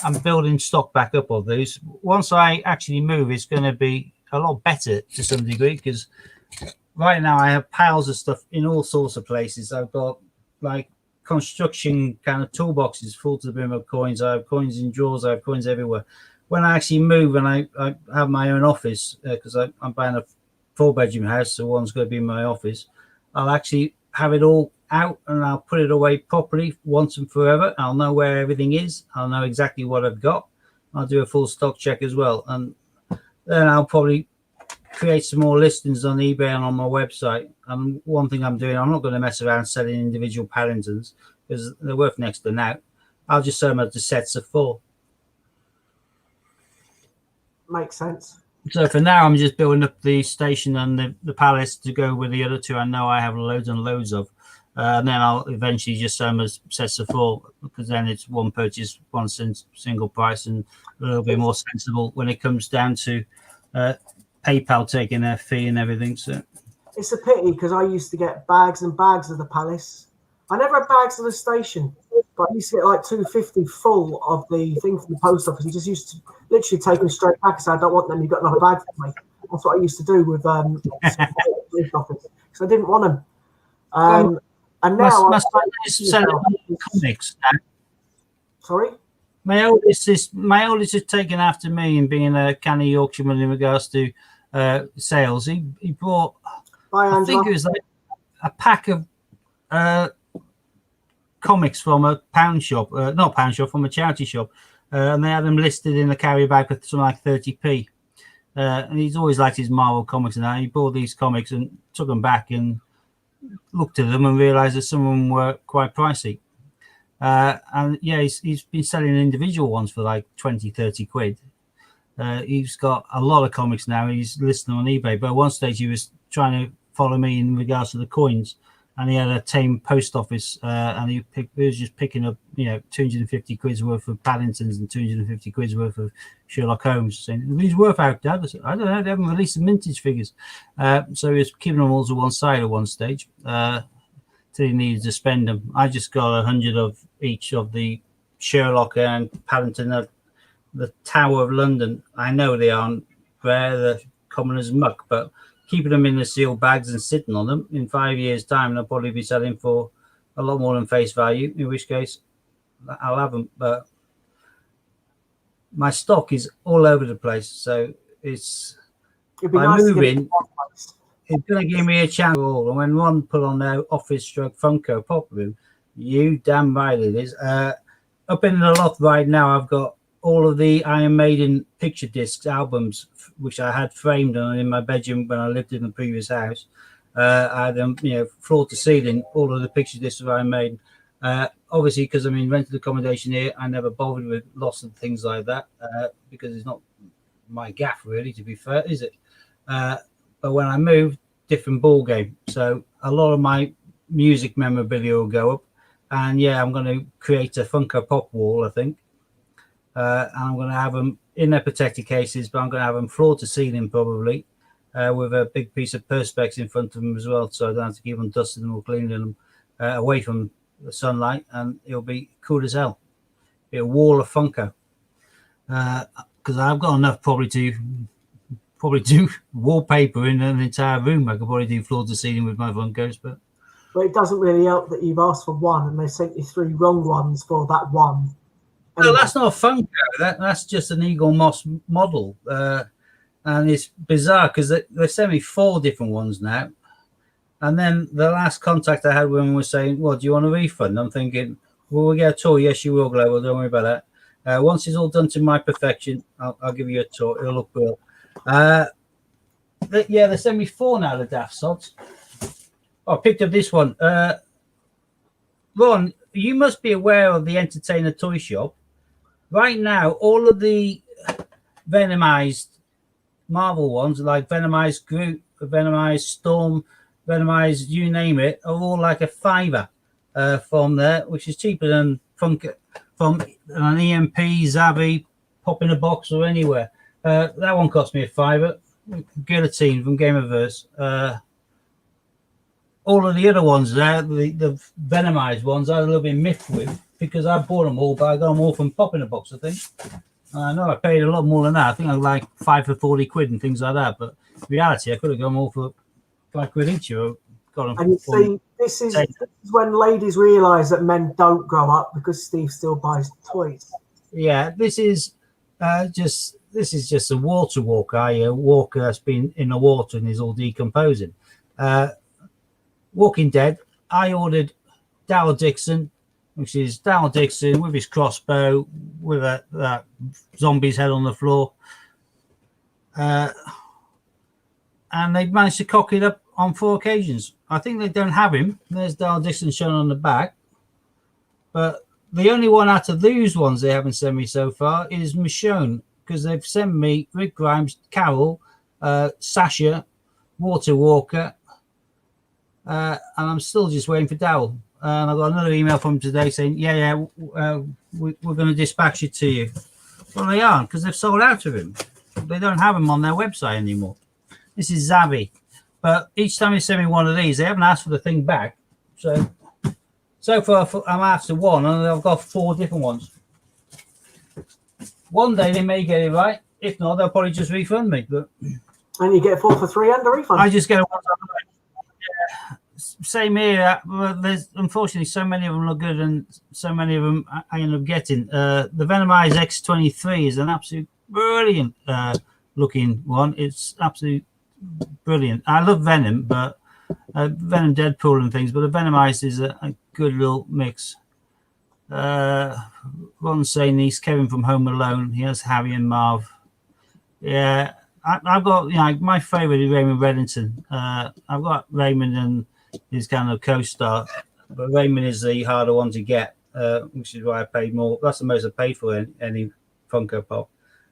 I'm building stock back up of these. Once I actually move, it's going to be a lot better to some degree because right now I have piles of stuff in all sorts of places. I've got like construction kind of toolboxes full to the brim of coins. I have coins in drawers. I have coins everywhere. When I actually move and I have my own office because I'm buying a 4-bedroom house, so one's going to be my office, I'll actually have it all out and I'll put it away properly once and forever. I'll know where everything is. I'll know exactly what I've got. I'll do a full stock check as well. And then I'll probably create some more listings on eBay and on my website. And one thing I'm doing, I'm not going to mess around selling individual Paddingtons because they're worth next to now. I'll just sell them as the sets of 4. Makes sense. So for now, I'm just building up the Station and the Palace to go with the other 2 I know I have loads and loads of. And then I'll eventually just sell them as sets of 4 because then it's one purchase, one single price and a little bit more sensible when it comes down to PayPal taking their fee and everything. So it's a pity because I used to get bags and bags of the Palace. I never had bags of the Station, but I used to get like 250 full of the thing from the post office and just used to literally take them straight back and say, I don't want them, you've got another bag for me. That's what I used to do with the post office because I didn't want them. And now my comics now. Sorry? My oldest is taken after me in being a canny Yorkshireman in regards to sales. He bought, I think it was like a pack of comics from a pound shop, not pound shop, from a charity shop, and they had them listed in a carrier bag for something like 30p. And he's always liked his Marvel comics, and that he bought these comics and took them back and looked at them and realised that some of them were quite pricey. And yeah, he's been selling individual ones for like 20-30 quid. He's got a lot of comics now. He's listing on eBay, but at one stage he was trying to follow me in regards to the coins. and he had a tame post office, and he was just picking up, 250 quid's worth of Paddingtons and 250 quid's worth of Sherlock Holmes, saying, "These worth out, Dad?" I said, "I don't know, they haven't released the mintage figures." So he was keeping them all to one side at one stage, till he needed to spend them. I just got 100 of each of the Sherlock and Paddington of the Tower of London. I know they aren't rare, they're common as muck, but keeping them in the sealed bags and sitting on them, in 5 years' time, they'll probably be selling for a lot more than face value, in which case I'll have them. But my stock is all over the place, so it's by nice moving, it's going to give me a chance. And when Ron put on their Office Stroke Funko Pop Room, you damn right it is. Up in the loft right now, I've got all of the Iron Maiden picture discs albums, which I had framed on in my bedroom when I lived in the previous house. I had them, floor to ceiling, all of the picture discs of Iron Maiden. Obviously, because I'm in rented accommodation here, I never bothered with loss and things like that, because it's not my gaff, really, to be fair, is it? But when I moved, different ball game. So a lot of my music memorabilia will go up. And yeah, I'm going to create a Funko Pop wall, I think. And I'm going to have them in their protected cases, but I'm going to have them floor to ceiling probably, with a big piece of Perspex in front of them as well, so I don't have to keep on dusting them or cleaning them away from the sunlight, and it'll be cool as hell. Be a wall of Funko, because I've got enough probably to do wallpaper in an entire room. I could probably do floor to ceiling with my Funkos, but it doesn't really help that you've asked for one and they sent you 3 wrong ones for that one. No, that's not a Funko. That's just an Eagle Moss model. And it's bizarre because they sent me 4 different ones now. And then the last contact I had with them was saying, "Well, do you want a refund?" I'm thinking, "Will we get a tour?" "Yes, you will, Global. Don't worry about that. Once it's all done to my perfection, I'll give you a tour. It'll look real." They sent me 4 now, the daft sods. I picked up this one. Ron, you must be aware of the Entertainer Toy Shop. Right now, all of the Venomized Marvel ones, like Venomized Groot, Venomized Storm, Venomized you name it, are all like a $5 from there, which is cheaper than from an EMP, Zavi, Pop in a Box or anywhere. That one cost me a $5. Guillotine from Gamerverse. All of the other ones there, the Venomized ones, I had a little bit miffed with because I bought them all, but I got them all from Pop in a Box, I think. I know I paid a lot more than that. I think I was like 5 for 40 quid and things like that. But in reality, I could have gone all for 5 quid each. Got them. And you see, this is when ladies realise that men don't grow up because Steve still buys toys. Yeah, this is just a water walker. A walker that's been in the water and is all decomposing. Walking Dead. I ordered Daryl Dixon, which is Daryl Dixon with his crossbow, with a zombie's head on the floor. And they've managed to cock it up on 4 occasions. I think they don't have him. There's Daryl Dixon shown on the back. But the only one out of these ones they haven't sent me so far is Michonne, because they've sent me Rick Grimes, Carol, Sasha, Water Walker, and I'm still just waiting for Daryl. And I got another email from him today saying, we're going to dispatch it to you. Well, they aren't, because they've sold out of him. They don't have him on their website anymore. This is Zavi. But each time they send me one of these, they haven't asked for the thing back. So far, I'm after one, and I've got 4 different ones. One day they may get it right. If not, they'll probably just refund me. But and you get 4 for 3 and a refund. I just get one. Same here. There's unfortunately so many of them look good, and so many of them I end up getting. The Venomized X23 is an absolute brilliant looking one. It's absolutely brilliant. I love Venom, but Venom Deadpool and things, but the Venomized is a good little mix. Ron's saying he's Kevin from Home Alone. He has Harry and Marv. Yeah, I've got my favorite is Raymond Reddington. I've got Raymond and his kind of co-star, but Raymond is the harder one to get, which is why I paid more. That's the most I paid for any Funko Pop.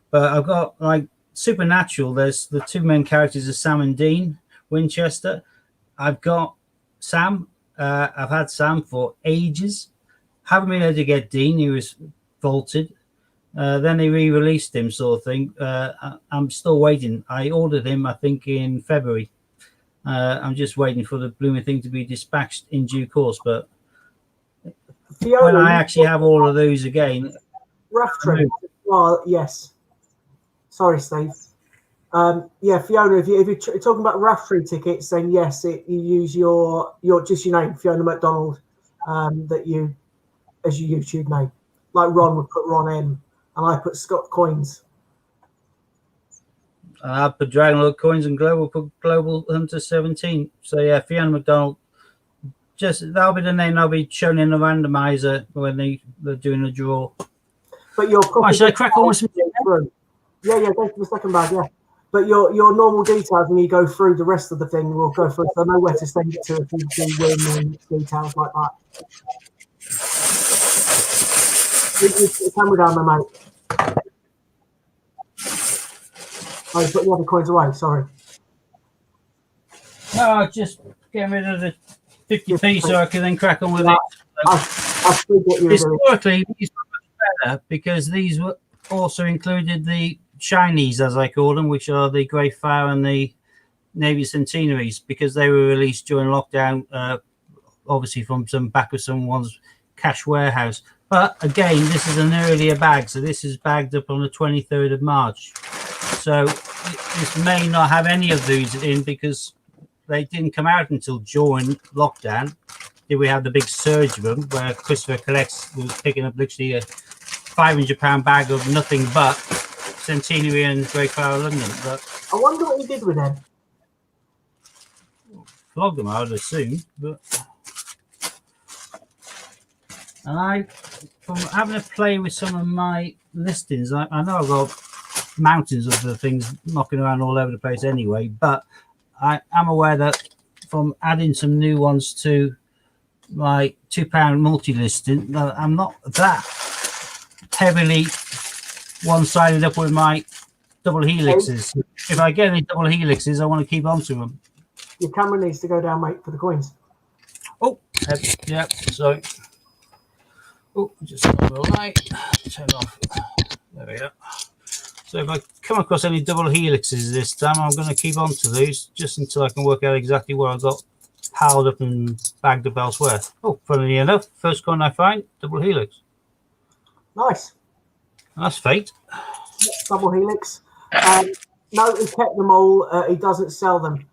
But I've got like Supernatural. There's the 2 main characters of Sam and Dean Winchester. I've got Sam I've had Sam for ages. Haven't been able to get Dean. He was vaulted. Then they re-released him, sort of thing. I'm still waiting. I ordered him, I think, in February. I'm just waiting for the blooming thing to be dispatched in due course. But Fiona, when I actually have all of those again, rough trade. Well, yes. Sorry, Steve. Yeah, Fiona, if you're talking about Raftry tickets, then yes, you use your just your name, Fiona McDonald, that you as your YouTube name. Like Ron would put Ron M, and I put Scott Coins. I put Dragon Lord Coins and Global put Global Hunter 17. So yeah, Fiona McDonald. Just that'll be the name that'll be shown in the randomizer when they're doing a draw. But your should I crack on with some? Yeah, go for the second bag, yeah. But your normal details when you go through the rest of the thing, we'll go through. So I know where to send it to if you do win and details like that. Put the camera down there, mate. Oh, you put the other coins away, sorry. No, just getting rid of the 50p so I can then crack on with it. I see what you're Historically, these were much better because these were also included the shinies, as I call them, which are the Grey Fire and the Navy Centenaries, because they were released during lockdown, obviously from some back of someone's cash warehouse. But again, this is an earlier bag, so this is bagged up on the 23rd of March. So this may not have any of these in because they didn't come out until during lockdown. Did we have the big surge of them where Christopher Collects was picking up literally a £500 bag of nothing but Centenary and Grey Fire London? But I wonder what he did with them. Flogged them, I would assume. But and from having a play with some of my listings, I know I've got mountains of the things knocking around all over the place anyway, but I am aware that from adding some new ones to my £2 multi-listing, I'm not that heavily one-sided up with my double helixes. If I get any double helixes, I want to keep on to them. Your camera needs to go down, mate, for the coins. Oh, yeah, sorry. Oh, just on the light. Turn off. There we go. So if I come across any double helixes this time, I'm going to keep on to these just until I can work out exactly where I got piled up and bagged up elsewhere. Oh, funnily enough, first coin I find, double helix. Nice. That's fate. Double helix. No, he kept them all. He doesn't sell them.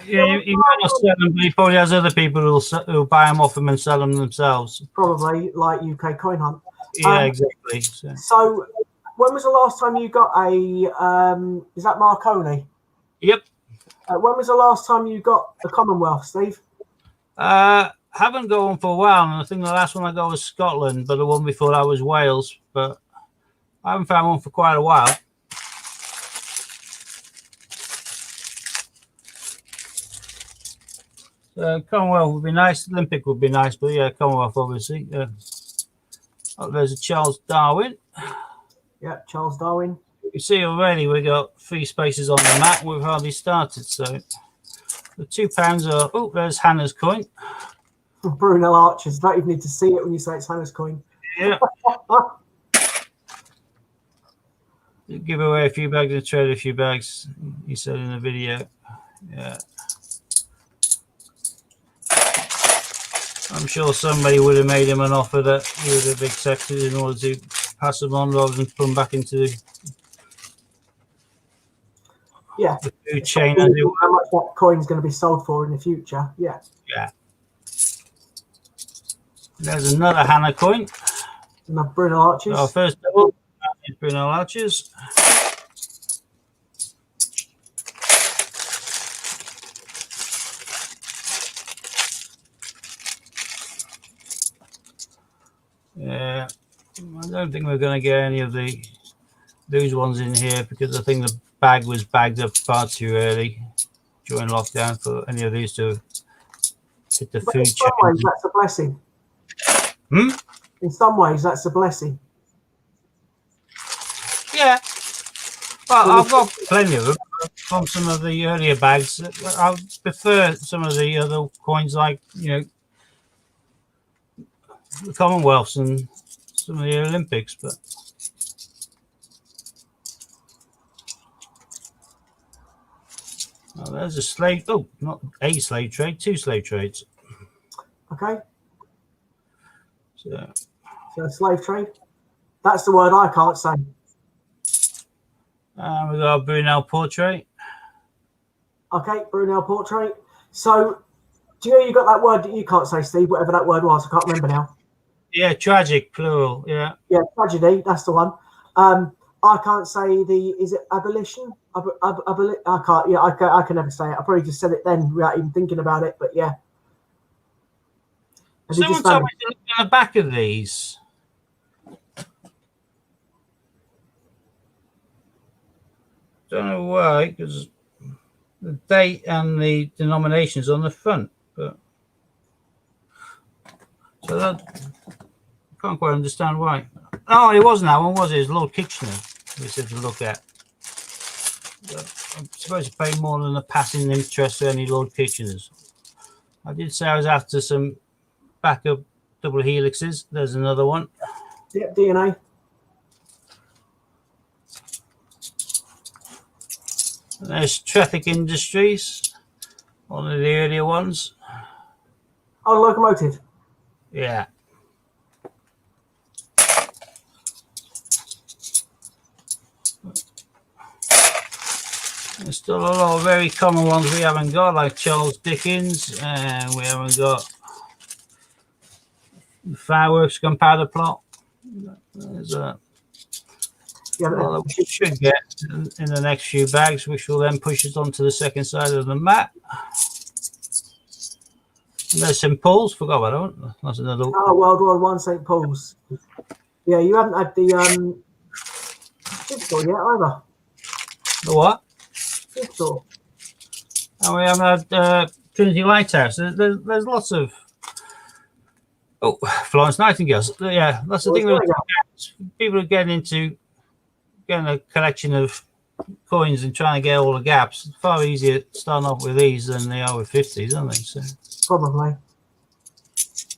Yeah, he might not sell them, but he probably has other people who'll buy them off him and sell them themselves. Probably like UK Coin Hunt. Yeah, exactly. So, when was the last time you got a? Is that Marconi? Yep. When was the last time you got a Commonwealth, Steve? Haven't got one for a while, and I think the last one I got was Scotland, but the one before that was Wales. But I haven't found one for quite a while. Commonwealth would be nice. Olympic would be nice, but yeah, Commonwealth obviously. Oh, there's a Charles Darwin. Yeah, Charles Darwin. You see already we got 3 spaces on the map. We've hardly started, so the £2 are. Oh, there's Hannah's coin. Brunel Archers. Don't even need to see it when you say it's Hannah's coin. Yeah. Give away a few bags and trade a few bags. He said in the video. Yeah. I'm sure somebody would have made him an offer that he would have accepted in order to pass them on rather than put them back into the food chain. How much that coin's going to be sold for in the future? Yeah. Yeah. There's another Hannah coin. Another Brunel Archers. Our first double is Brunel Archers. Yeah, I don't think we're going to get any of those ones in here because I think the bag was bagged up far too early during lockdown for any of these to hit the food chain. In some ways, that's a blessing. In some ways, that's a blessing. Yeah. Well, I've got plenty of them from some of the earlier bags. I prefer some of the other coins, like, you know, the Commonwealths and some of the Olympics, but oh, there's a slave. Oh, not a slave trade, 2 slave trades. Okay. So slave trade. That's the word I can't say. we got a Brunel portrait. Okay, Brunel portrait. So, do you know you got that word that you can't say, Steve? Whatever that word was, I can't remember now. Yeah, tragic, plural. Yeah. Yeah, tragedy. That's the one. I can't say the. Is it abolition? I can't. Yeah, I can never say it. I probably just said it then without even thinking about it. But yeah. Someone told me to look at the back of these. Don't know why, because the date and the denominations on the front, but so that I can't quite understand why. Oh, it wasn't that one, was it? It was Lord Kitchener we said to look at. But I'm supposed to pay more than a passing interest to any Lord Kitcheners. I did say I was after some backup double helixes. There's another one. Yeah, DNA. There's Traffic Industries, one of the earlier ones. Oh, locomotive. Yeah. There's still a lot of very common ones we haven't got, like Charles Dickens, and we haven't got the Fireworks Gunpowder Plot. There's a lot that we should get in the next few bags, which will then push us onto the second side of the map. And there's St. Paul's, forgot about that one. That's another one. Oh, World War One, St. Paul's. Yeah, you haven't had the jigsaw yet either. The what? Jigsaw. And we haven't had Trinity Lighthouse. There's lots of Florence Nightingales. Yeah, that's the thing with people are getting a collection of coins and trying to get all the gaps. It's far easier starting off with these than they are with 50s, aren't they? So probably.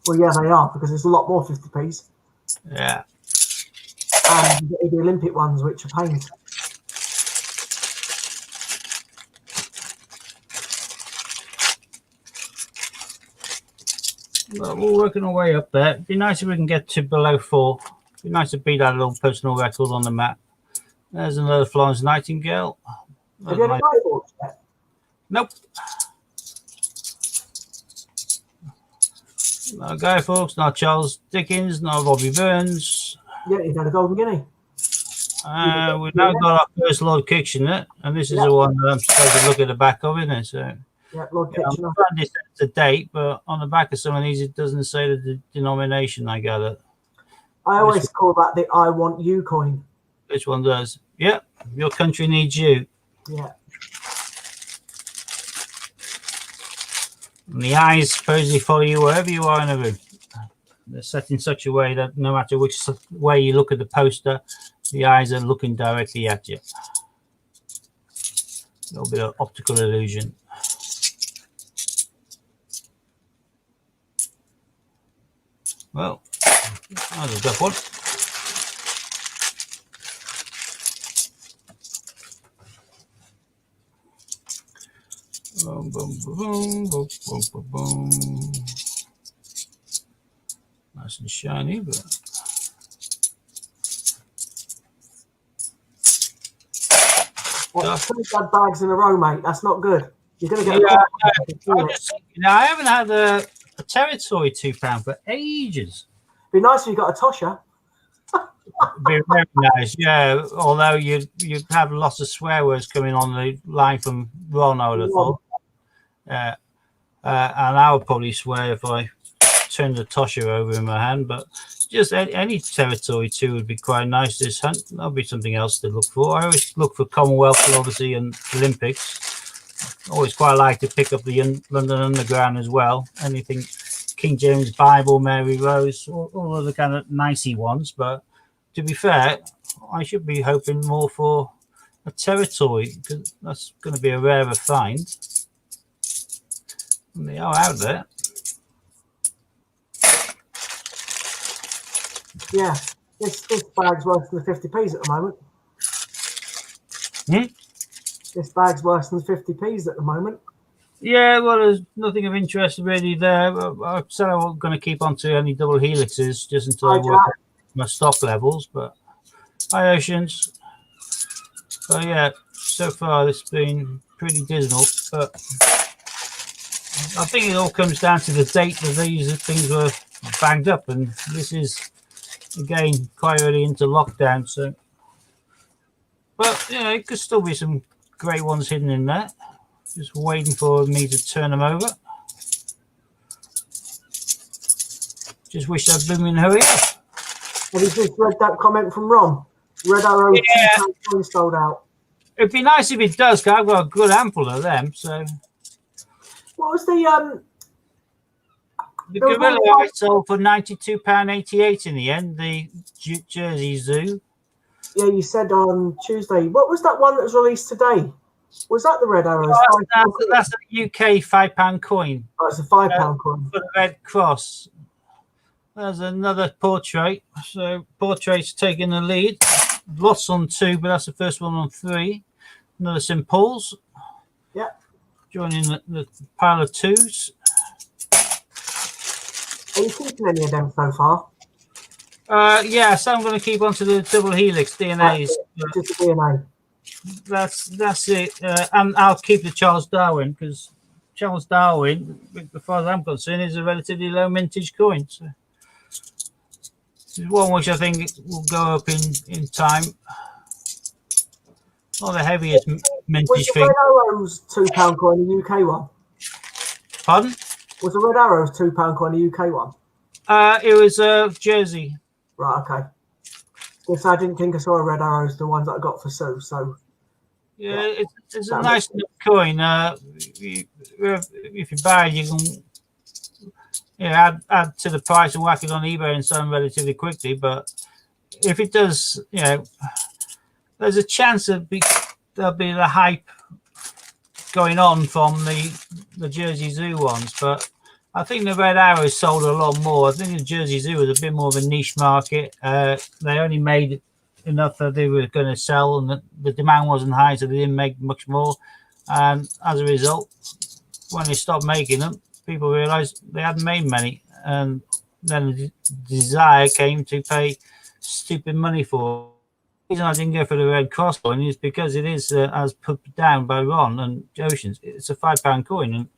Well, yeah, they are, because there's a lot more 50p's. Yeah. And the Olympic ones, which are pains. Well, we're working our way up there. It'd be nice if we can get to below 4. It'd be nice to beat that little personal record on the map. There's another Florence Nightingale. Have you had a Guy yet? Nope. No Guy Fawkes, not Charles Dickens, not Robbie Burns. Yeah, you've had a Golden Guinea. We've now got our first Lord Kitchener, and this is the one that I'm supposed to look at the back of, isn't it? So, yeah, Lord Kitchener. I'm trying to set the date, but on the back of some of these, it doesn't say the denomination, I gather. I always call that the I want you coin. This one does. Yeah, your country needs you. Yeah. And the eyes supposedly follow you wherever you are in the room. They're set in such a way that no matter which way you look at the poster, the eyes are looking directly at you. A little bit of optical illusion. Well, that's a tough one. Boom, boom, boom, boom, boom, boom, boom. Nice and shiny, but Well, 2 bad bags in a row, mate. That's not good. You're going to get. I haven't had a territory £2 for ages. Be nice if you got a Tosha. Be very nice, yeah. Although you'd have lots of swear words coming on the line from Ron, I would have thought. And I would probably swear if I turned the Tosha over in my hand, but just any territory 2 would be quite nice this hunt. That'll be something else to look for. I always look for Commonwealth, obviously, and Olympics. Always quite like to pick up the London Underground as well. Anything King James Bible, Mary Rose, all of the kind of nicey ones. But to be fair, I should be hoping more for a territory, because that's going to be a rarer find. And they are out there. Yeah, this bag's worse than the 50p's at the moment. This bag's worse than 50p's at the moment. Yeah, well, there's nothing of interest really there. I said I wasn't going to keep on to any double helixes just until I work out my stop levels. But hi, Oceans. So yeah, so far it's been pretty dismal. But I think it all comes down to the date that these things were bagged up, and this is again quite early into lockdown. So, but yeah, it could still be some great ones hidden in there. Just waiting for me to turn them over. Just wish I'd blooming hurry up. Have you just read that comment from Ron? Red Arrow sold out. It'd be nice if it does, because I've got a good ample of them. So, what was the Gorilla I sold for £92.88 in the end. The Jersey Zoo. Yeah, you said on Tuesday. What was that one that was released today? Was that the Red Arrows? That's a UK £5 coin. Oh, it's a £5 coin. For the Red Cross. There's another portrait. So portrait's taking the lead. Lots on 2, but that's the first one on 3. Another St. Paul's. Yeah. Joining the pile of 2s. Are you keeping any of them so far? Yeah, so I'm going to keep on to the double helix DNAs. Just the DNA. That's it. And I'll keep the Charles Darwin, because Charles Darwin, as far as I'm concerned, is a relatively low mintage coin. So this is one which I think will go up in time. Not the heaviest mintage thing. Was the Red Arrows £2 coin a UK one? Pardon? Was the Red Arrows £2 coin a UK one? It was Jersey. Right, okay. Yes, I didn't think I saw a Red Arrows, the ones that I got for Sue, so... Yeah, it's a nice coin. If you buy it, you can add to the price and whack it on eBay and sell them relatively quickly. But if it does, there's a chance that there'll be the hype going on from the Jersey Zoo ones. But I think the Red Arrows sold a lot more. I think the Jersey Zoo was a bit more of a niche market. They only made enough that they were going to sell, and the demand wasn't high, so they didn't make much more. And as a result, when they stopped making them, people realized they hadn't made many, and then the desire came to pay stupid money for it. The reason I didn't go for the Red Cross coin is because it is, as put down by Ron and Oceans, it's a £5 coin, and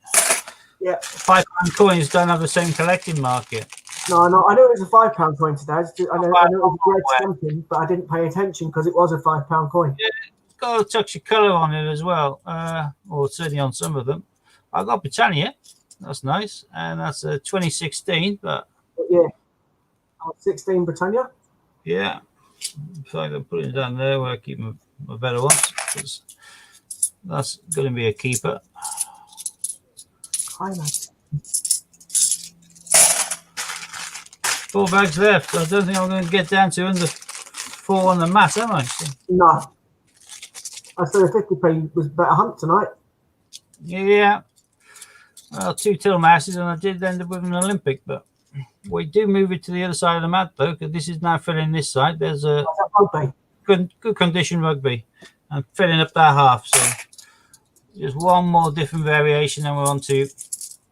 yeah, £5 coins don't have the same collecting market. No, I knew it was a £5 coin today. I know it was red stamping, but I didn't pay attention because it was a £5 coin. Yeah, it's got a touch of colour on it as well, or certainly on some of them. I got Britannia, that's nice, and that's a 2016. But yeah, 16 Britannia. Yeah, so I'm put it down there where I keep my better ones, because that's going to be a keeper. Hi, mate. 4 bags left. I don't think I'm going to get down to under 4 on the mat, am I? So, no. I said the 50p was better hunt tonight. Yeah. Well, 2 till masses, and I did end up with an Olympic, but we do move it to the other side of the mat, though, because this is now filling this side. There's a good condition rugby. I'm filling up that half, so just one more different variation, and we're on to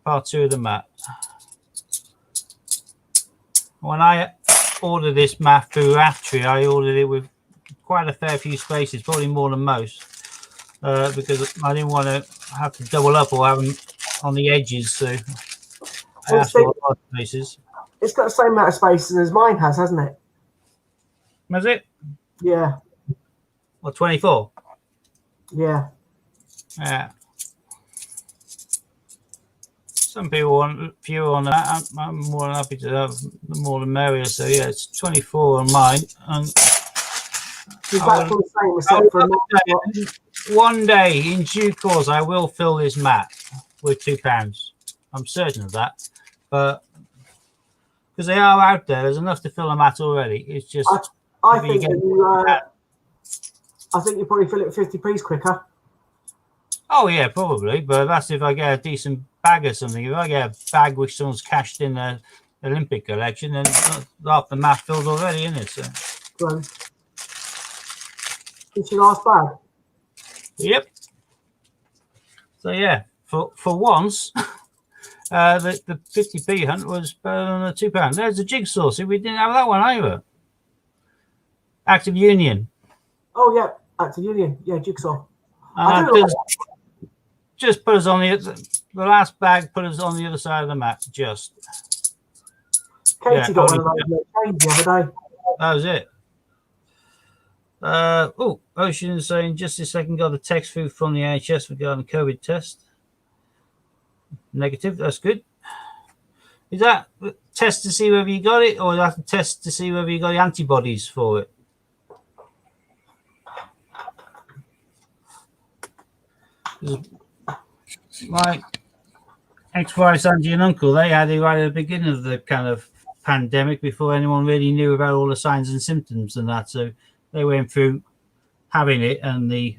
part 2 of the mat. When I ordered this mat through Raftree, I ordered it with quite a fair few spaces, probably more than most, because I didn't want to have to double up or have them on the edges. So I asked for a lot of spaces. It's got the same amount of spaces as mine has, hasn't it? Was it? Yeah. What, 24? Yeah. Yeah. Some people want fewer on that. I'm more than happy to have the more the merrier. So yeah, it's 24 on mine. And one day, in due course, I will fill this mat with £2. I'm certain of that. But because they are out there, there's enough to fill a mat already. It's just I think you probably fill it with 50p's quicker. Oh yeah, probably, but that's if I get a decent bag or something. If I get a bag which someone's cashed in the Olympic collection, then half the map filled already, isn't it? So. It's your last bag. Yep. So yeah, for once, the 50p hunt was better than the £2. There's a jigsaw. See, we didn't have that one either. Active Union. Oh yeah, Active Union. Yeah, jigsaw. Just put us on the last bag. Put us on the other side of the map. Just. Katie got one of those the other day. That was it. Ocean is saying just a second got a text through from the NHS regarding COVID test. Negative. That's good. Is that test to see whether you got it, or is that a test to see whether you got the antibodies for it? My ex-wife's auntie and uncle, they had it right at the beginning of the kind of pandemic before anyone really knew about all the signs and symptoms and that. So they went through having it and the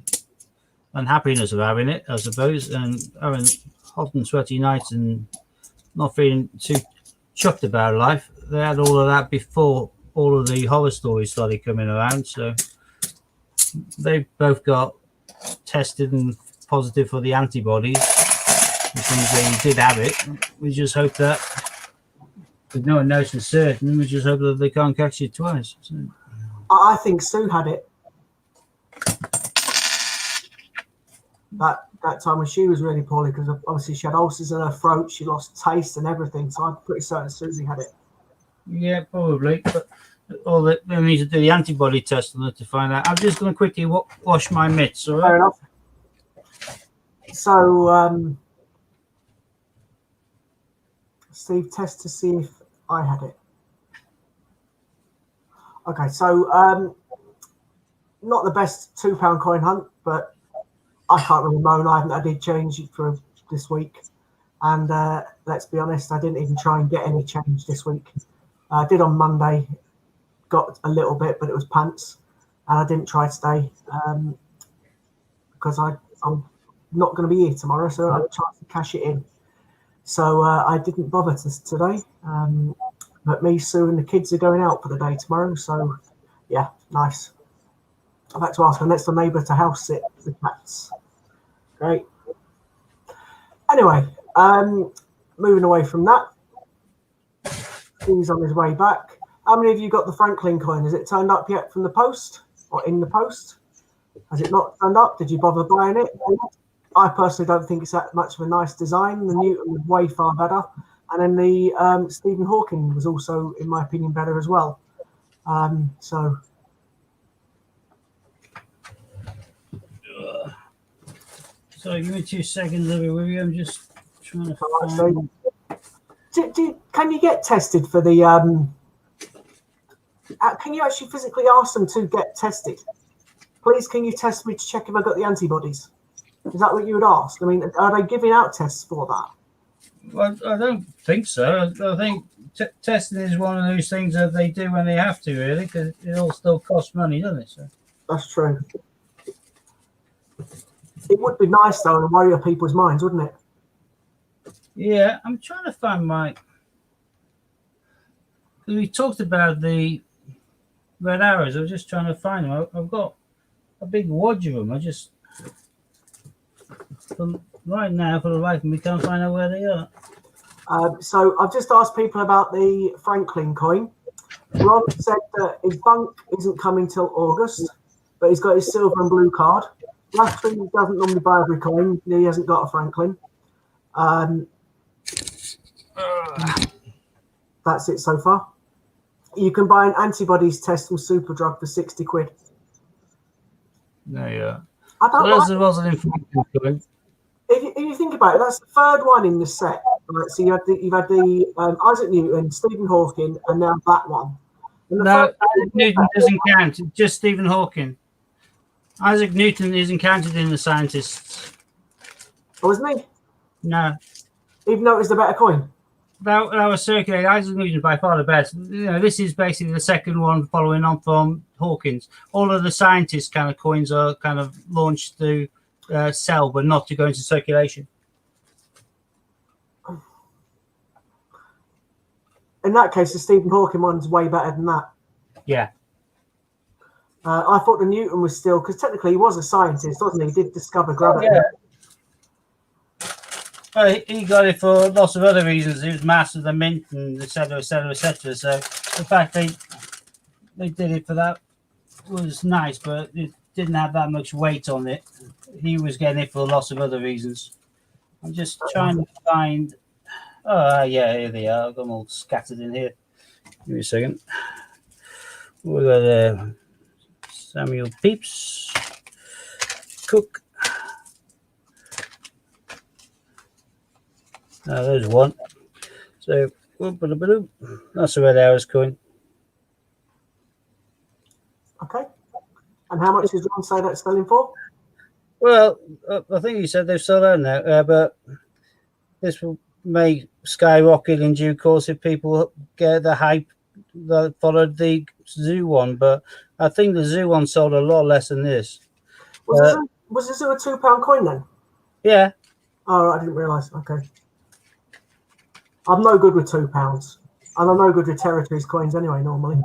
unhappiness of having it, I suppose, and having hot and sweaty nights and not feeling too chuffed about life. They had all of that before all of the horror stories started coming around. So they both got tested and positive for the antibodies, which means they did have it. We just hope that, with no one knows for certain, we just hope that they can't catch it twice. So. I think Sue had it. That time when she was really poorly, because obviously she had ulcers in her throat, she lost taste and everything. So I'm pretty certain Susie had it. Yeah, probably. But they need to do the antibody test on it to find out. I'm just going to quickly wash my mitts. All right? Fair enough. So, Steve, test to see if I had it. Okay, so not the best £2 coin hunt, but I can't really moan. I did change it for this week, and let's be honest, I didn't even try and get any change this week. I did on Monday, got a little bit, but it was pants, and I didn't try today because I'm not going to be here tomorrow, so I'll try to cash it in. So I didn't bother today, but me, Sue, and the kids are going out for the day tomorrow. So yeah, nice. I've had to ask the next door neighbour to house sit the cats. Great. Anyway, moving away from that, he's on his way back. How many of you got the Franklin coin? Has it turned up yet from the post or in the post? Has it not turned up? Did you bother buying it? I personally don't think it's that much of a nice design. The Newton was way far better. And then the Stephen Hawking was also, in my opinion, better as well. So... Sorry, give me 2 seconds over with you. I'm just trying to find... Can you get tested for the... can you actually physically ask them to get tested? Please, can you test me to check if I got the antibodies? Is that what you would ask? I mean, are they giving out tests for that? Well, I don't think so. I think testing is one of those things that they do when they have to, really, because it all still costs money, doesn't it? So. That's true. It would be nice, though, and worry of people's minds, wouldn't it? Yeah, I'm trying to find my... We talked about the red arrows. I was just trying to find them. I've got a big wad of them. I just... Right now, for the life of me, can't find out where they are. So I've just asked people about the Franklin coin. Ron said that his bunk isn't coming till August, but he's got his silver and blue card. Lastly, he doesn't normally buy every coin. He hasn't got a Franklin. That's it so far. You can buy an antibodies test from Superdrug for 60 quid. No, yeah. I don't so wasn't in Franklin coin. If you think about it, that's the third one in the set. Right? So you've had the Isaac Newton, Stephen Hawking, and now that one. No, Isaac Newton doesn't count. It's just Stephen Hawking. Isaac Newton isn't counted in the scientists. Oh, isn't he? No. Even though it's the better coin? that was circulated. Isaac Newton by far the best. This is basically the second one following on from Hawkins. All of the scientists kind of coins are kind of launched to sell, but not to go into circulation. In that case, the Stephen Hawking one's way better than that. Yeah. I thought the Newton was still, because technically he was a scientist, wasn't he? He did discover gravity. Yeah. Well, he got it for lots of other reasons. He was master of the mint and et cetera, et cetera, et cetera. So the fact they did it for that was nice, but it didn't have that much weight on it. He was getting it for lots of other reasons. I'm just trying to find. Oh, yeah, here they are. I've got them all scattered in here. Give me a second. We got Samuel Pepys, Cook. There's one. So that's a red hours coin. Okay. And how much does Ron say that's selling for? Well, I think he said they've sold out now, but this may skyrocket in due course if people get the hype that followed the zoo one. But I think the zoo one sold a lot less than this. Was the zoo a £2 coin then? Yeah. Oh, I didn't realise. Okay. I'm no good with £2, and I'm no good with territories coins anyway. Normally.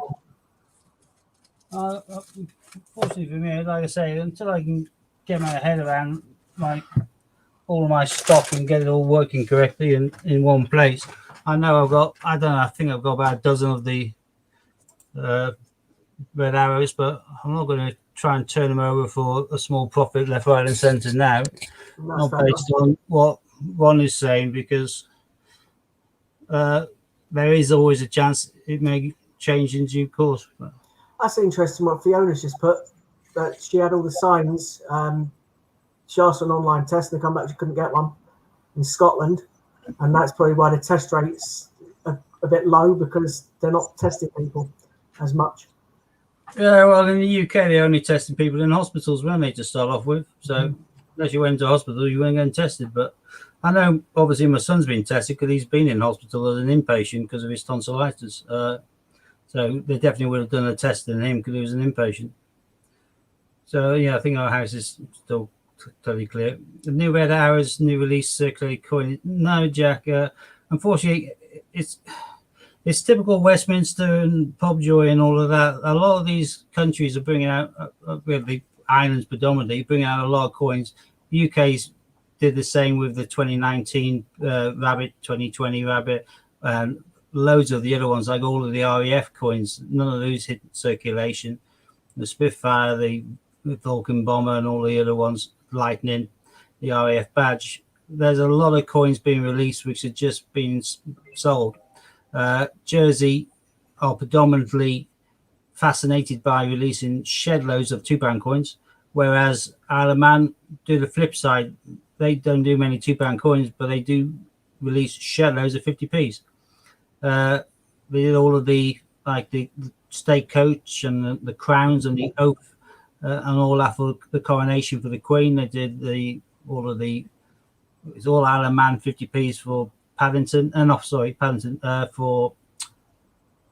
Fortunately for me, like I say, until I can get my head around all of my stock and get it all working correctly in one place, I know I think I've got about a dozen of the red arrows, but I'm not going to try and turn them over for a small profit left, right, and centre now. Not based on what Ron is saying, because there is always a chance it may change in due course. That's interesting what Fiona's just put, that she had all the signs. She asked for an online test and they come back she couldn't get one in Scotland, and that's probably why the test rate's a bit low, because they're not testing people as much. Yeah, well, in the UK they only tested people in hospitals, weren't they, to start off with? So unless you went to hospital, you weren't getting tested. But I know obviously my son's been tested because he's been in hospital as an inpatient because of his tonsillitis. So they definitely would have done a test on him because he was an inpatient. So yeah, I think our house is still totally clear. The new red arrows, new release circulated coin. No, Jack. Unfortunately, it's typical Westminster and Pobjoy and all of that. A lot of these countries are bringing out, the islands predominantly, bringing out a lot of coins. The UK's did the same with the 2019 rabbit, 2020 rabbit, and loads of the other ones, like all of the RAF coins. None of those hit circulation. The Spitfire, the Vulcan bomber, and all the other ones, Lightning, the RAF badge. There's a lot of coins being released which are just being sold. Jersey are predominantly fascinated by releasing shed loads of £2 coins, whereas Isle of Man do the flip side. They don't do many £2 coins, but they do release shed loads of 50p's. They did all of the stagecoach and the crowns and the oath and all that for the coronation for the Queen. They did it's all Isle of Man 50p's for Paddington, for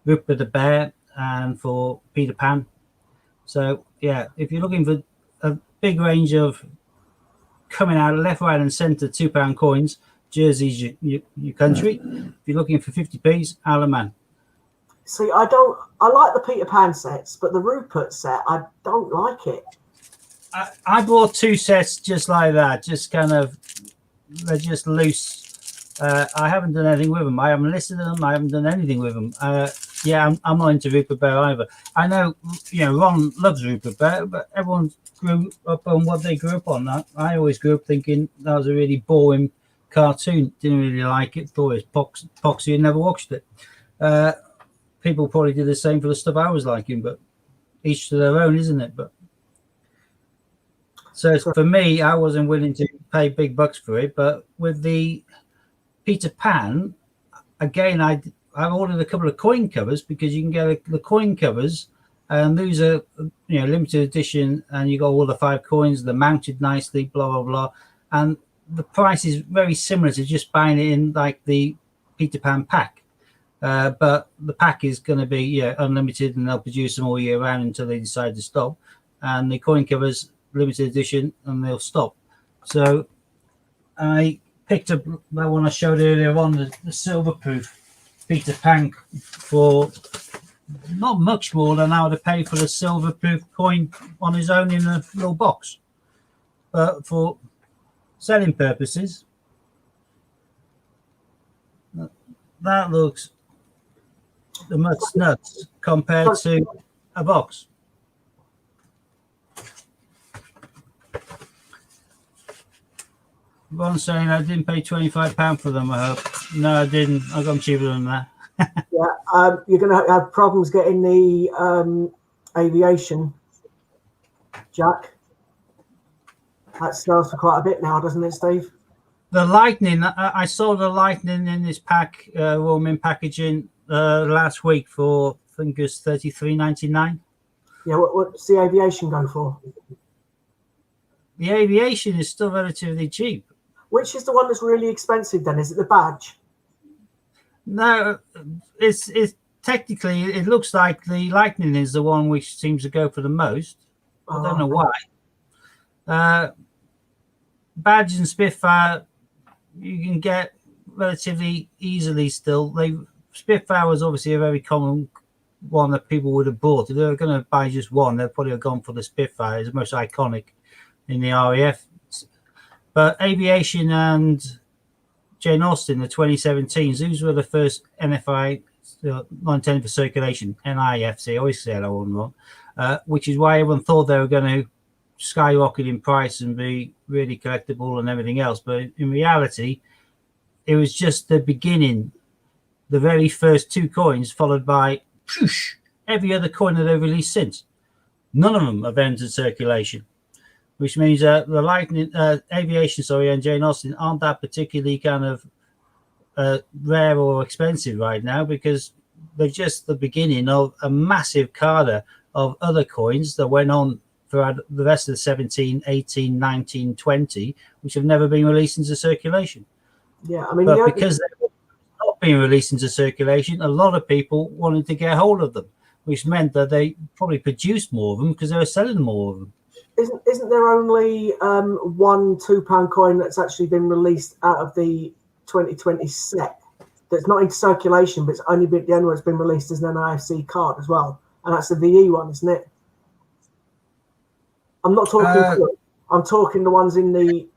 Rupert the Bear and for Peter Pan. So yeah, if you're looking for a big range of coming out left, right, and centre £2 coins, Jersey's your country. If you're looking for 50p's, Isle of Man. See, I like the Peter Pan sets, but the Rupert set, I don't like it. I bought 2 sets just like that, just kind of, they're just loose. I haven't done anything with them. I haven't listed them. I haven't done anything with them. I'm not into Rupert Bear either. I know, Ron loves Rupert Bear, but everyone grew up on what they grew up on. I always grew up thinking that was a really boring cartoon. Didn't really like it. Thought it was poxy and never watched it. People probably did the same for the stuff I was liking, but each to their own, isn't it? But so for me, I wasn't willing to pay big bucks for it. But with the Peter Pan, again, I ordered a couple of coin covers because you can get the coin covers, and these are limited edition, and you got all the 5 coins. They're mounted nicely, blah blah blah, and the price is very similar to just buying it in like the Peter Pan pack. But the pack is going to be unlimited, and they'll produce them all year round until they decide to stop. And the coin covers limited edition, and they'll stop. So I picked up that one I showed earlier on, the silver-proof Peter Pan, for not much more than I would have paid for the silver-proof coin on his own in a little box. But for selling purposes, that looks the nuts compared to a box. Ron saying I didn't pay £25 for them, I hope. No, I didn't. I got them cheaper than that. Yeah, you're going to have problems getting the aviation, Jack. That sells for quite a bit now, doesn't it, Steve? The Lightning, I saw the Lightning in this pack, Roman packaging last week for, I think it was $33.99. Yeah, what's the aviation go for? The aviation is still relatively cheap. Which is the one that's really expensive then? Is it the badge? No, it's technically, it looks like the Lightning is the one which seems to go for the most. I don't know why. Badge and Spitfire you can get relatively easily still. Spitfire was obviously a very common one that people would have bought. If they were going to buy just one, they'd probably have gone for the Spitfire. It's the most iconic in the RAF. But Aviation and Jane Austen, the 2017s, these were the first NFI, non-intended for circulation, NIFC, I always say that one wrong, which is why everyone thought they were going to skyrocket in price and be really collectible and everything else. But in reality, it was just the beginning, the very first two coins, followed by poosh, every other coin that they've released since. None of them have entered circulation, which means the Lightning, Aviation, and Jane Austen aren't that particularly kind of rare or expensive right now, because they're just the beginning of a massive cadre of other coins that went on throughout the rest of the 17, 18, 19, 20, which have never been released into circulation. Yeah, I mean, but because they're not being released into circulation, a lot of people wanted to get hold of them, which meant that they probably produced more of them because they were selling more of them. Isn't there only one £2 coin that's actually been released out of the 2020 set that's not in circulation, but it's only been the only one that's been released as an NIFC card as well, and that's the VE one, isn't it? I'm not talking. I'm talking the ones in the.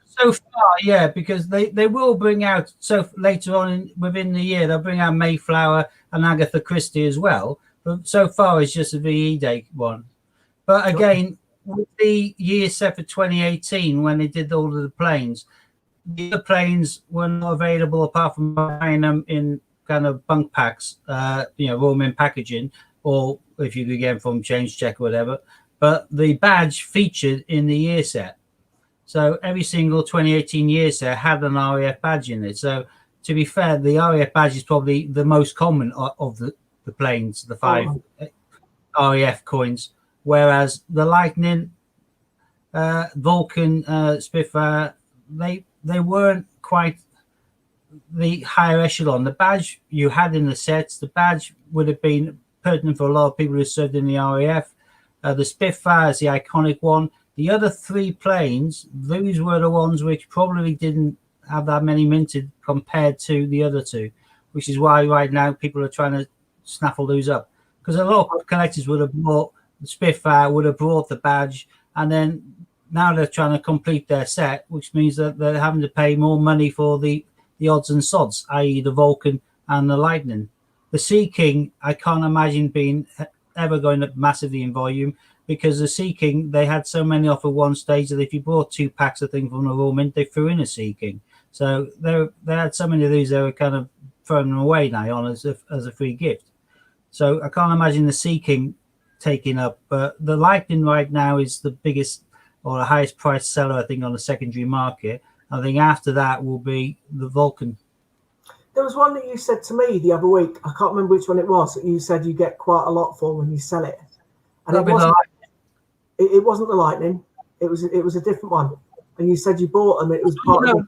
So far, yeah, because they will bring out later on within the year they'll bring out Mayflower and Agatha Christie as well. But so far it's just a VE Day one. But again, with the year set for 2018 when they did all of the planes, the other planes were not available apart from buying them in kind of bunk packs, Roman packaging, or if you could get them from Change Check or whatever. But the badge featured in the year set. So every single 2018 year set had an RAF badge in it. So to be fair, the RAF badge is probably the most common of the planes, the 5 RAF coins. Whereas the Lightning, Vulcan, Spitfire, they weren't quite the higher echelon. The badge you had in the sets, the badge would have been pertinent for a lot of people who served in the RAF. The Spitfire is the iconic one. The other 3 planes, those were the ones which probably didn't have that many minted compared to the other 2, which is why right now people are trying to snaffle those up. Because a lot of collectors would have bought the Spitfire, would have brought the badge, and then now they're trying to complete their set, which means that they're having to pay more money for the odds and sods, i.e. the Vulcan and the Lightning. The Sea King, I can't imagine being ever going up massively in volume, because the Sea King, they had so many off at one stage that if you bought 2 packs of things from the Royal Mint, they threw in a Sea King. So they had so many of these, they were kind of throwing them away now on as a free gift. So I can't imagine the Sea King taking up, but the Lightning right now is the biggest or the highest price seller, I think, on the secondary market. I think after that will be the Vulcan. There was one that you said to me the other week. I can't remember which one it was. That you said you get quite a lot for when you sell it, and it wasn't the Lightning. It was a different one. And you said you bought them. It was part of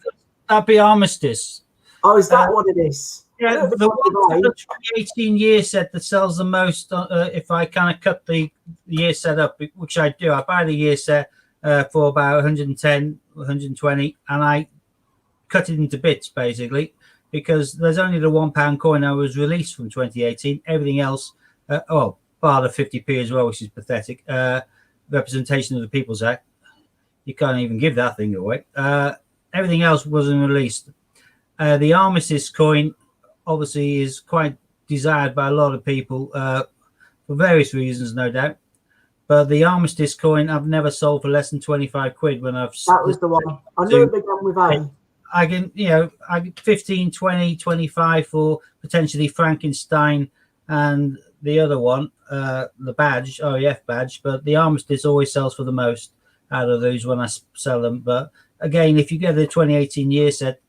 that'd be Armistice. Oh, is that what it is? Yeah, the one the 2018 year set that sells the most, if I kind of cut the year set up, which I do, I buy the year set for about 110, 120, and I cut it into bits basically, because there's only the £1 coin that was released from 2018. Everything else, bar the 50p as well, which is pathetic. Representation of the People's Act. You can't even give that thing away. Everything else wasn't released. The Armistice coin obviously is quite desired by a lot of people for various reasons, no doubt. But the Armistice coin I've never sold for less than 25 quid when I've... That was the one. I knew it began with A. I can, I get 15, 20, 25 for potentially Frankenstein and the other one, the badge, RAF badge. But the Armistice always sells for the most out of those when I sell them. But again, if you get the 2018 year set,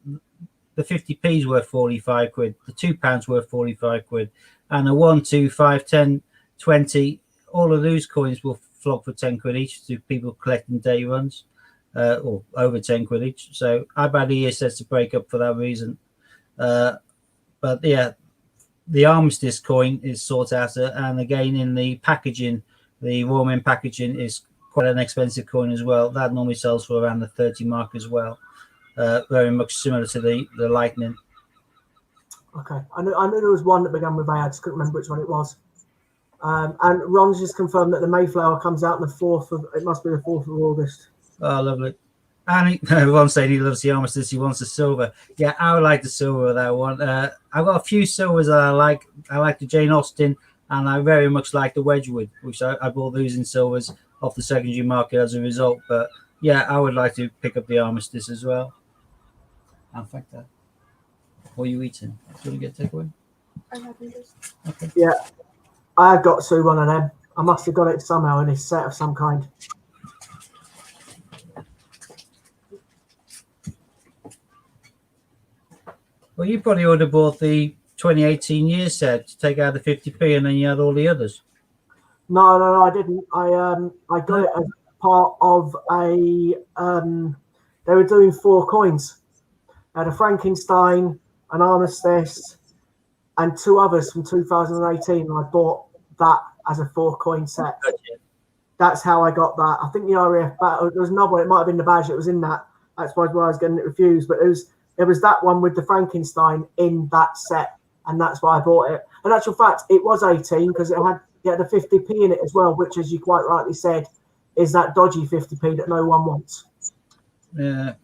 the 50p is worth 45 quid, the £2 worth 45 quid, and the 1, 2, 5, 10, 20, all of those coins will flog for 10 quid each to people collecting day runs, or over 10 quid each. So I buy the year sets to break up for that reason. But yeah, the Armistice coin is sought after, and again in the packaging, the Royal Mint packaging is quite an expensive coin as well. That normally sells for around the 30 mark as well. Very much similar to the Lightning. Okay, I knew there was one that began with A. I just couldn't remember which one it was. And Ron's just confirmed that the Mayflower comes out on the 4th of... It must be the 4th of August. Oh, lovely. And Ron saying he loves the Armistice. He wants the silver. Yeah, I would like the silver of that one. I've got a few silvers that I like. I like the Jane Austen, and I very much like the Wedgwood, which I bought those in silvers off the secondary market as a result. But yeah, I would like to pick up the Armistice as well. In fact, what are you eating? Do you want to get takeaway? I have this. Okay. Yeah, I have got Sue one of them. I must have got it somehow in a set of some kind. Well, you probably would have bought the 2018 year set to take out the 50p, and then you had all the others. No, I didn't. I got it as part of a. They were doing 4 coins. I had a Frankenstein, an Armistice, and 2 others from 2018. And I bought that as a 4-coin set. That's how I got that. I think the RAF battle. There was another one. It might have been the badge that was in that. That's why I was getting it refused. But it was that one with the Frankenstein in that set, and that's why I bought it. In actual fact, it was 18 because it had a 50p in it as well, which, as you quite rightly said, is that dodgy 50p that no one wants. Yeah.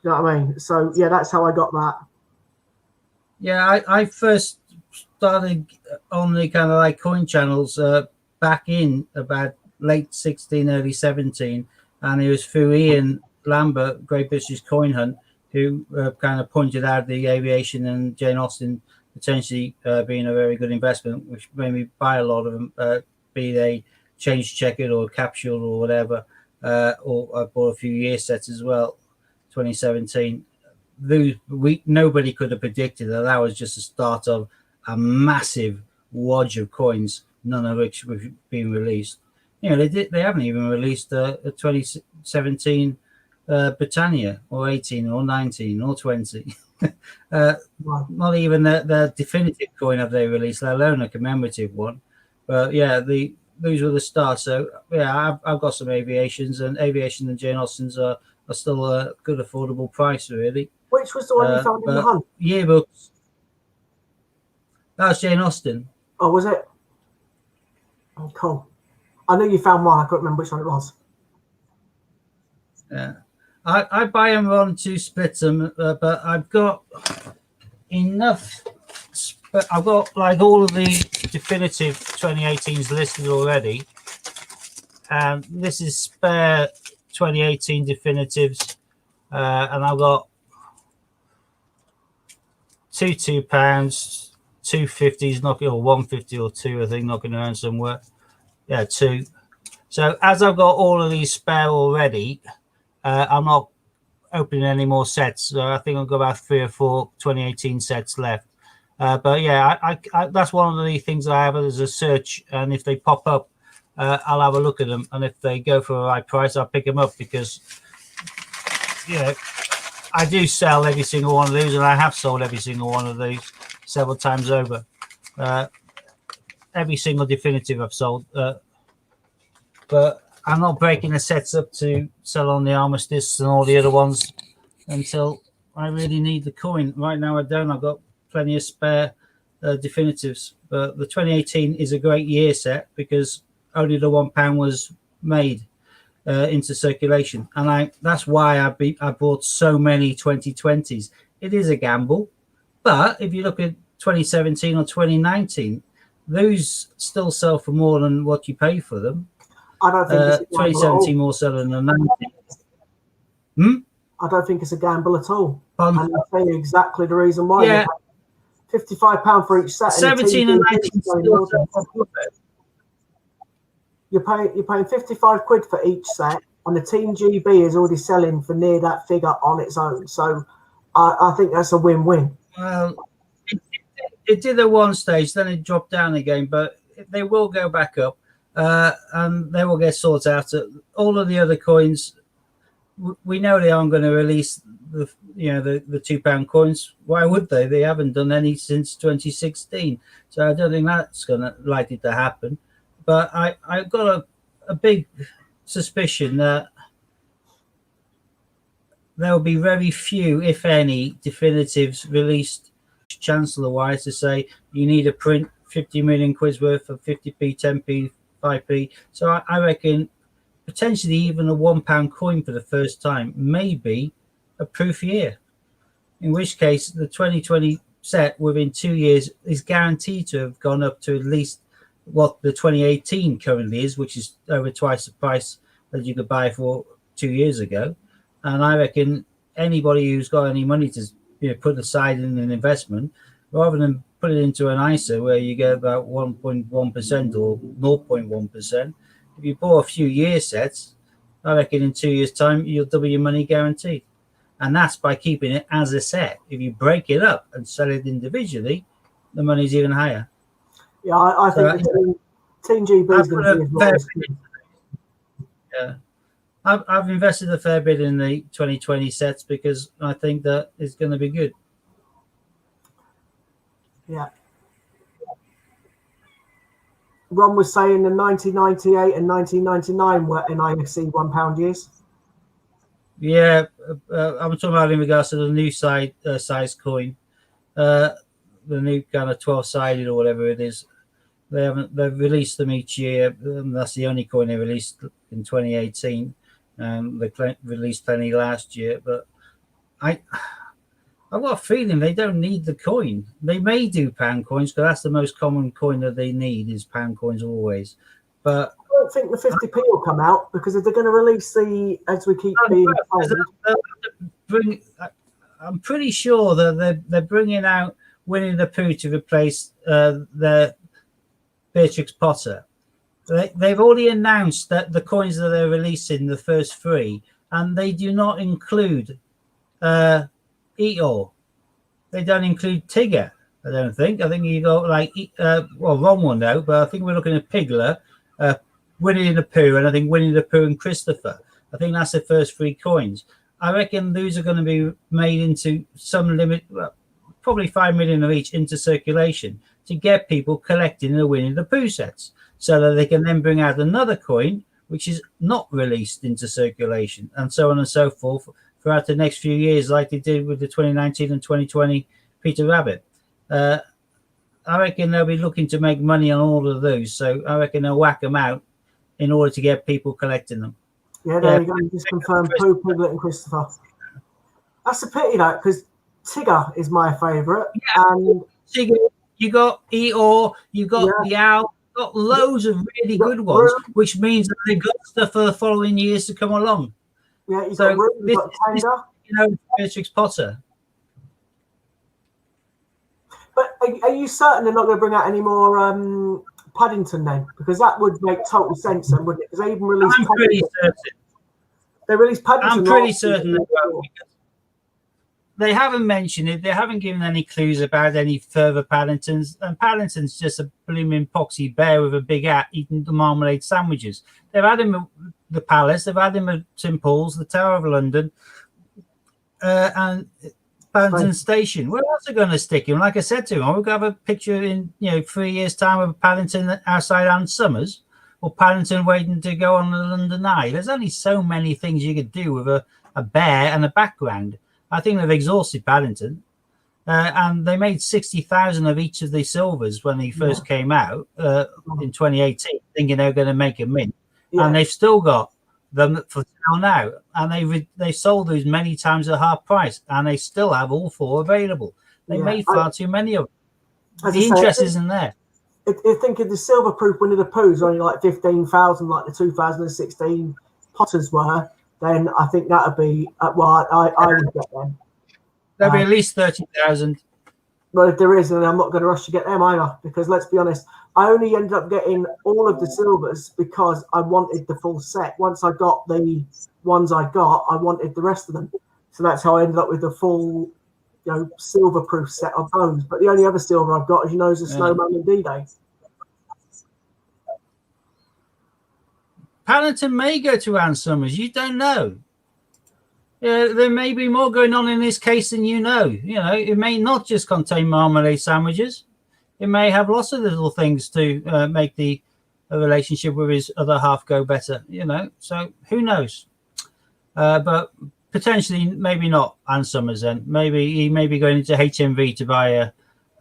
You know what I mean? So yeah, that's how I got that. Yeah, I first started on the kind of like coin channels back in about late 16, early 17, and it was through Ian Lambert, Great British Coin Hunt, who kind of pointed out the aviation and Jane Austen potentially being a very good investment, which made me buy a lot of them, be they change checkered or capsule or whatever, or I bought a few year sets as well. 2017, nobody could have predicted that was just the start of a massive wodge of coins, none of which were being released. They haven't even released a 2017 Britannia, or 18 or 19 or 20. Not even the definitive coin have they released, let alone a commemorative one. But yeah, those were the start. So yeah, I've got some aviations, and aviation and Jane Austen's are still a good affordable price, really. Which was the one you found in the hunt? Yearbooks. That was Jane Austen. Oh, was it? Oh, cool. I knew you found one. I couldn't remember which one it was. Yeah, I buy them on to split them, but I've got enough. I've got like all of the definitive 2018s listed already, and this is spare 2018 definitives, and I've got 2 £2, 2 50s knocking, or 150 or 2, I think, knocking around somewhere. Yeah, 2. So as I've got all of these spare already, I'm not opening any more sets. So I think I've got about 3 or 4 2018 sets left. But yeah, I that's one of the things I have as a search, and if they pop up, I'll have a look at them, and if they go for a right price, I'll pick them up, because I do sell every single one of these, and I have sold every single one of these several times over. Every single definitive I've sold, but I'm not breaking the sets up to sell on the Armistice and all the other ones until I really need the coin. Right now I don't. I've got plenty of spare definitives, but the 2018 is a great year set because only the £1 was made into circulation, and that's why I bought so many 2020s. It is a gamble, but if you look at 2017 or 2019, those still sell for more than what you pay for them. I don't think 2017 more selling than 19. I don't think it's a gamble at all. And I'll tell you exactly the reason why. Yeah, £55 for each set. 17 and 19 still sell for profit. You're paying 55 quid for each set, and the Team GB is already selling for near that figure on its own. So I think that's a win-win. Well, it did at one stage, then it dropped down again, but they will go back up, and they will get sorted out. All of the other coins, we know they aren't going to release the £2 coins. Why would they? They haven't done any since 2016, so I don't think that's likely to happen. But I've got a big suspicion that there will be very few, if any, definitives released Chancellor-wise to say you need to print 50 million quid's worth of 50p, 10p, 5p. So I reckon potentially even a £1 coin for the first time may be a proof year. In which case, the 2020 set within 2 years is guaranteed to have gone up to at least what the 2018 currently is, which is over twice the price that you could buy for 2 years ago. And I reckon anybody who's got any money to put aside in an investment, rather than put it into an ISA where you get about 1.1% or 0.1%, if you bought a few year sets, I reckon in 2 years' time you'll double your money guaranteed. And that's by keeping it as a set. If you break it up and sell it individually, the money's even higher. Yeah, I think Team GB is going to be yeah. I've invested a fair bit in the 2020 sets because I think that it's going to be good. Yeah. Ron was saying the 1998 and 1999 were NIFC £1 years. Yeah, I'm talking about in regards to the new size coin, the new kind of 12-sided or whatever it is. They've released them each year. That's the only coin they released in 2018. They released plenty last year, but I've got a feeling they don't need the coin. They may do pound coins because that's the most common coin that they need is pound coins always. But I don't think the 50p will come out because if they're going to release the, as we keep being told, I'm pretty sure that they're bringing out Winnie the Pooh to replace their Beatrix Potter. They've already announced that the coins that they're releasing, the first 3, and they do not include Eeyore. They don't include Tigger, I don't think. I think you got like, Ron will know, but I think we're looking at Piglet, Winnie the Pooh, and I think Winnie the Pooh and Christopher. I think that's the first 3 coins. I reckon these are going to be made into some limit, probably 5 million of each into circulation to get people collecting the Winnie the Pooh sets so that they can then bring out another coin which is not released into circulation and so on and so forth throughout the next few years like they did with the 2019 and 2020 Peter Rabbit. I reckon they'll be looking to make money on all of those, so I reckon they'll whack them out in order to get people collecting them. Yeah, there you go. You just confirmed Pooh, Piglet and Christopher. That's a pity, though, because Tigger is my favourite. Yeah. And Tigger, you got Eeyore, you got the Owl, you got loads of really good ones, which means that they've got stuff for the following years to come along. Yeah, you've got Roo, you've got Tanga. Beatrix Potter. But are you certain they're not going to bring out any more Paddington then? Because that would make total sense then, wouldn't it? Because they even released I'm pretty certain. They released Paddington. I'm pretty certain they will. They haven't mentioned it. They haven't given any clues about any further Paddingtons. And Paddington's just a blooming poxy bear with a big hat eating the marmalade sandwiches. They've had him at the Palace. They've had him at St. Paul's, the Tower of London. and Paddington Station. Where else are going to stick him? Like I said to him, we're going to have a picture in 3 years' time of Paddington outside Ann Summers, or Paddington waiting to go on the London Eye. There's only so many things you could do with a bear and a background. I think they've exhausted Paddington. And they made 60,000 of each of the silvers when they first came out in 2018, thinking they were going to make a mint. Yeah. And they've still got them for sale now. And they sold those many times at half price, and they still have all 4 available. They made far too many of them. The interest isn't there. If you think of the silver proof Winnie the Pooh's only like 15,000, like the 2016 Potters were, then I think that would be, I would get them. There'll be at least 30,000. Well, if there is, then I'm not going to rush to get them either, because let's be honest, I only ended up getting all of the silvers because I wanted the full set. Once I got the ones I got, I wanted the rest of them. So that's how I ended up with the full, silver proof set of those. But the only other silver I've got, as you know, is a Snowman and D-Day. Paddington may go to Ann Summers. You don't know. There may be more going on in this case than you know. It may not just contain marmalade sandwiches. It may have lots of little things to make the relationship with his other half go better. So who knows? But potentially, maybe not Ann Summers. Then maybe he may be going into HMV to buy a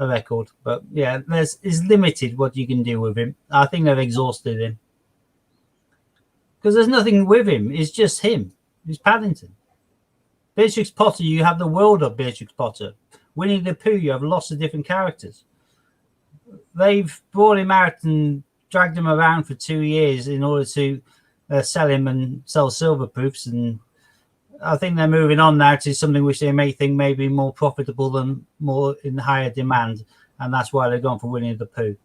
record. But yeah, it's limited what you can do with him. I think they've exhausted him because there's nothing with him. It's just him. It's Paddington. Beatrix Potter, you have the world of Beatrix Potter. Winnie the Pooh, you have lots of different characters. They've brought him out and dragged him around for 2 years in order to sell him and sell silver proofs. And I think they're moving on now to something which they may think may be more profitable and more in higher demand. And that's why they've gone for Winnie the Pooh.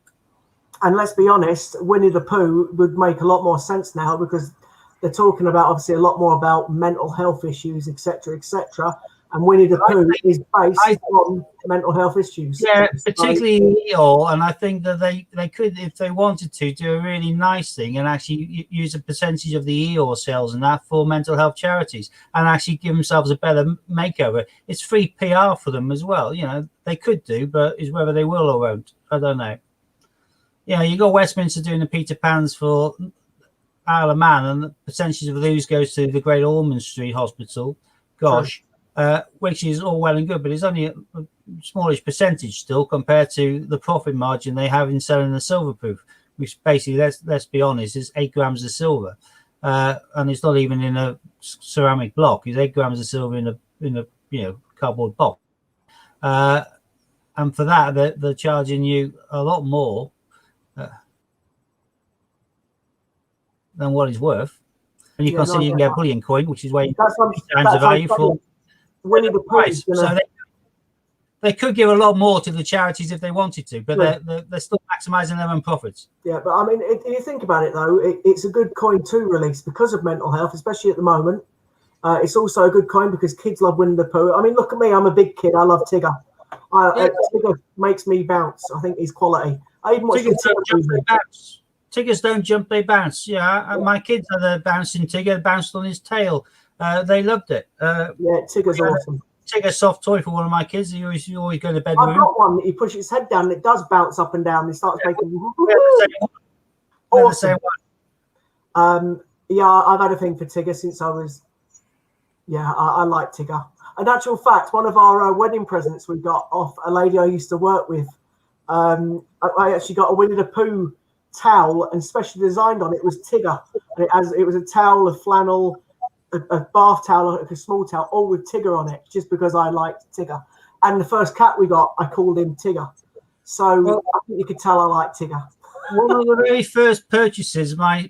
And let's be honest, Winnie the Pooh would make a lot more sense now because they're talking about obviously a lot more about mental health issues, etc., etc. And Winnie the Pooh is based on mental health issues. Yeah, particularly Eeyore. And I think that they could, if they wanted to, do a really nice thing and actually use a percentage of the Eeyore sales and that for mental health charities and actually give themselves a better makeover. It's free PR for them as well. They could do, but it's whether they will or won't. I don't know. You got Westminster doing the Peter Pans for Isle of Man, and the percentage of those goes to the Great Ormond Street Hospital. Gosh, which is all well and good, but it's only a smallish percentage still compared to the profit margin they have in selling the silver proof, which basically, let's be honest, is 8 grams of silver, and it's not even in a ceramic block. It's 8 grams of silver in a cardboard box, and for that they're charging you a lot more than what it's worth. And you consider you can get a bullion coin, which is way times the value for Winnie the price. So they could give a lot more to the charities if they wanted to, but they're still maximising their own profits. Yeah, but I mean, if you think about it, though, it's a good coin to release because of mental health, especially at the moment. It's also a good coin because kids love Winnie the Pooh. I mean, look at me. I'm a big kid. I love Tigger. Tigger makes me bounce. I think he's quality. I even watch Tiggers don't jump, they bounce. Yeah, my kids had a bouncing Tigger, bounced on his tail. They loved it. Tigger's awesome. Tigger soft toy for one of my kids. He always go to bed with him. I've got one that he pushes his head down and it does bounce up and down. He starts making awesome. I've had a thing for Tigger since I was. I like Tigger. In actual fact, one of our wedding presents we got off a lady I used to work with. I actually got a Winnie the Pooh towel, and specially designed on it was Tigger. And it was a towel of flannel, a bath towel, like a small towel, all with Tigger on it, just because I liked Tigger. And the first cat we got, I called him Tigger. So I think you could tell I like Tigger. One of the very first purchases my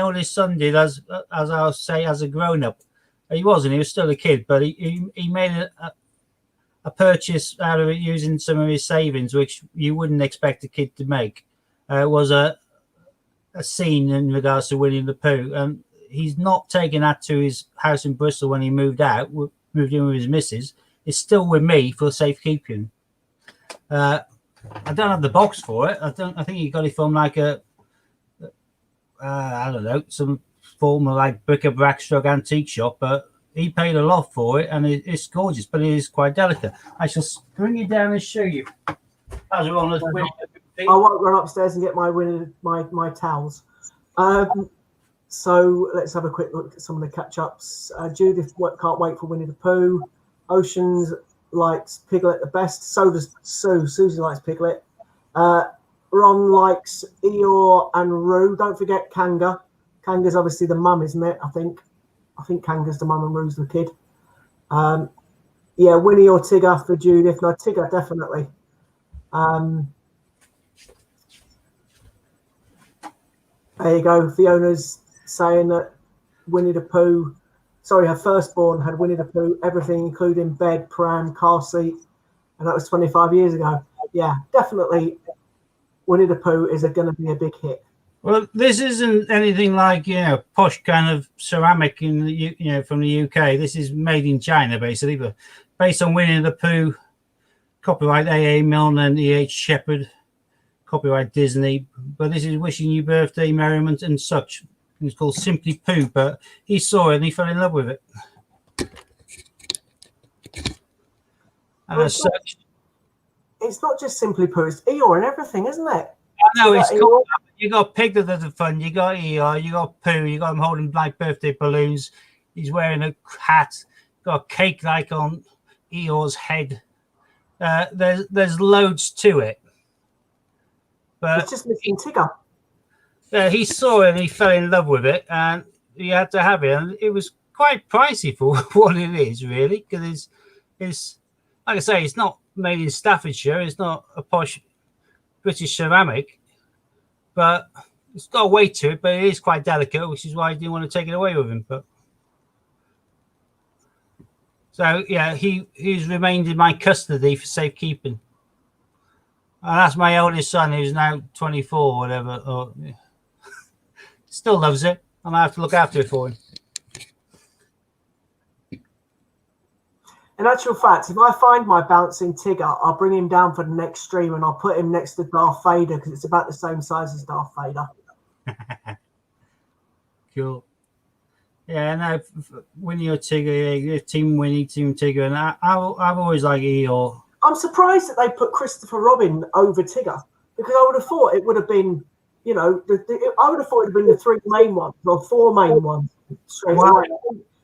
oldest son did, as I'll say, as a grown up. He was still a kid, but he made a purchase out of it using some of his savings, which you wouldn't expect a kid to make. Was a scene in regards to Winnie the Pooh, and he's not taken that to his house in Bristol when he moved in with his missus. It's still with me for safekeeping. I don't have the box for it. I think he got it from like I don't know, some form of like bric-a-brac stroke antique shop, but he paid a lot for it, and it's gorgeous, but it is quite delicate. I shall bring it down and show you. As we're on the I won't run upstairs and get my towels. So let's have a quick look at some of the catch-ups. Judith can't wait for Winnie the Pooh. Oceans likes Piglet the best. So does Sue. Susie likes Piglet. Ron likes Eeyore and Roo. Don't forget Kanga. Kanga's obviously the mum, isn't it? I think Kanga's the mum and Roo's the kid. Yeah, Winnie or Tigger for Judith. No, Tigger, definitely. There you go. Fiona's saying that Winnie the Pooh, sorry, her firstborn had Winnie the Pooh, everything including bed, pram, car seat, and that was 25 years ago. Yeah, definitely Winnie the Pooh is going to be a big hit. Well, this isn't anything like, posh kind of ceramic in the, from the UK. This is made in China, basically, but based on Winnie the Pooh, copyright A.A. Milne and E.H. Shepard, copyright Disney. But this is Wishing You Birthday, Merriment and Such. It's called Simply Pooh, but he saw it and he fell in love with it. And as such, it's not just Simply Pooh, it's Eeyore and everything, isn't it? I know, it's cool. You got Piglet at the fun, you got Eeyore, you got Pooh, you got him holding like birthday balloons. He's wearing a hat, got a cake like on Eeyore's head. There's loads to it. But it's just missing Tigger. He saw it and he fell in love with it, and he had to have it. And it was quite pricey for what it is, really, because it's like I say, it's not made in Staffordshire. It's not a posh British ceramic, but it's got a weight to it. But it is quite delicate, which is why I didn't want to take it away with him. But so yeah, he's remained in my custody for safekeeping. And that's my oldest son, who's now 24 or whatever. Or, still loves it, and I have to look after it for him. In actual fact, if I find my bouncing Tigger, I'll bring him down for the next stream and I'll put him next to Darth Vader because it's about the same size as Darth Vader. Cool. Yeah, no, Winnie or Tigger, Team Winnie, Team Tigger, and I've always liked Eeyore. I'm surprised that they put Christopher Robin over Tigger because I would have thought it would have been, I would have thought it would have been the three main ones or four main ones straight away.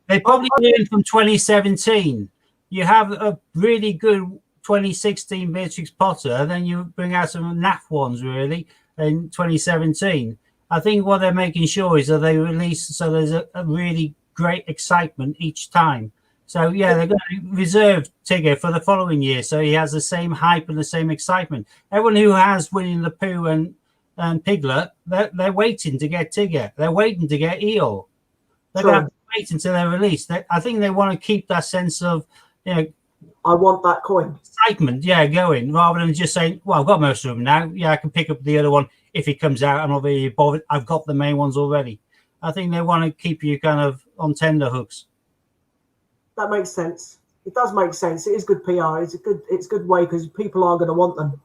They probably learned from 2017. You have a really good 2016 Beatrix Potter, and then you bring out some naff ones really in 2017. I think what they're making sure is that they release so there's a really great excitement each time. So yeah, they're going to reserve Tigger for the following year, so he has the same hype and the same excitement. Everyone who has Winnie the Pooh and Piglet, they're waiting to get Tigger. They're waiting to get Eeyore. They're going to have to wait until they're released. I think they want to keep that sense of, I want that coin. Excitement, going, rather than just saying, well, I've got most of them now. Yeah, I can pick up the other one if it comes out. I'm not really bothered. I've got the main ones already. I think they want to keep you kind of on tender hooks. That makes sense. It does make sense. It is good PR. It's a good way because people are going to want them.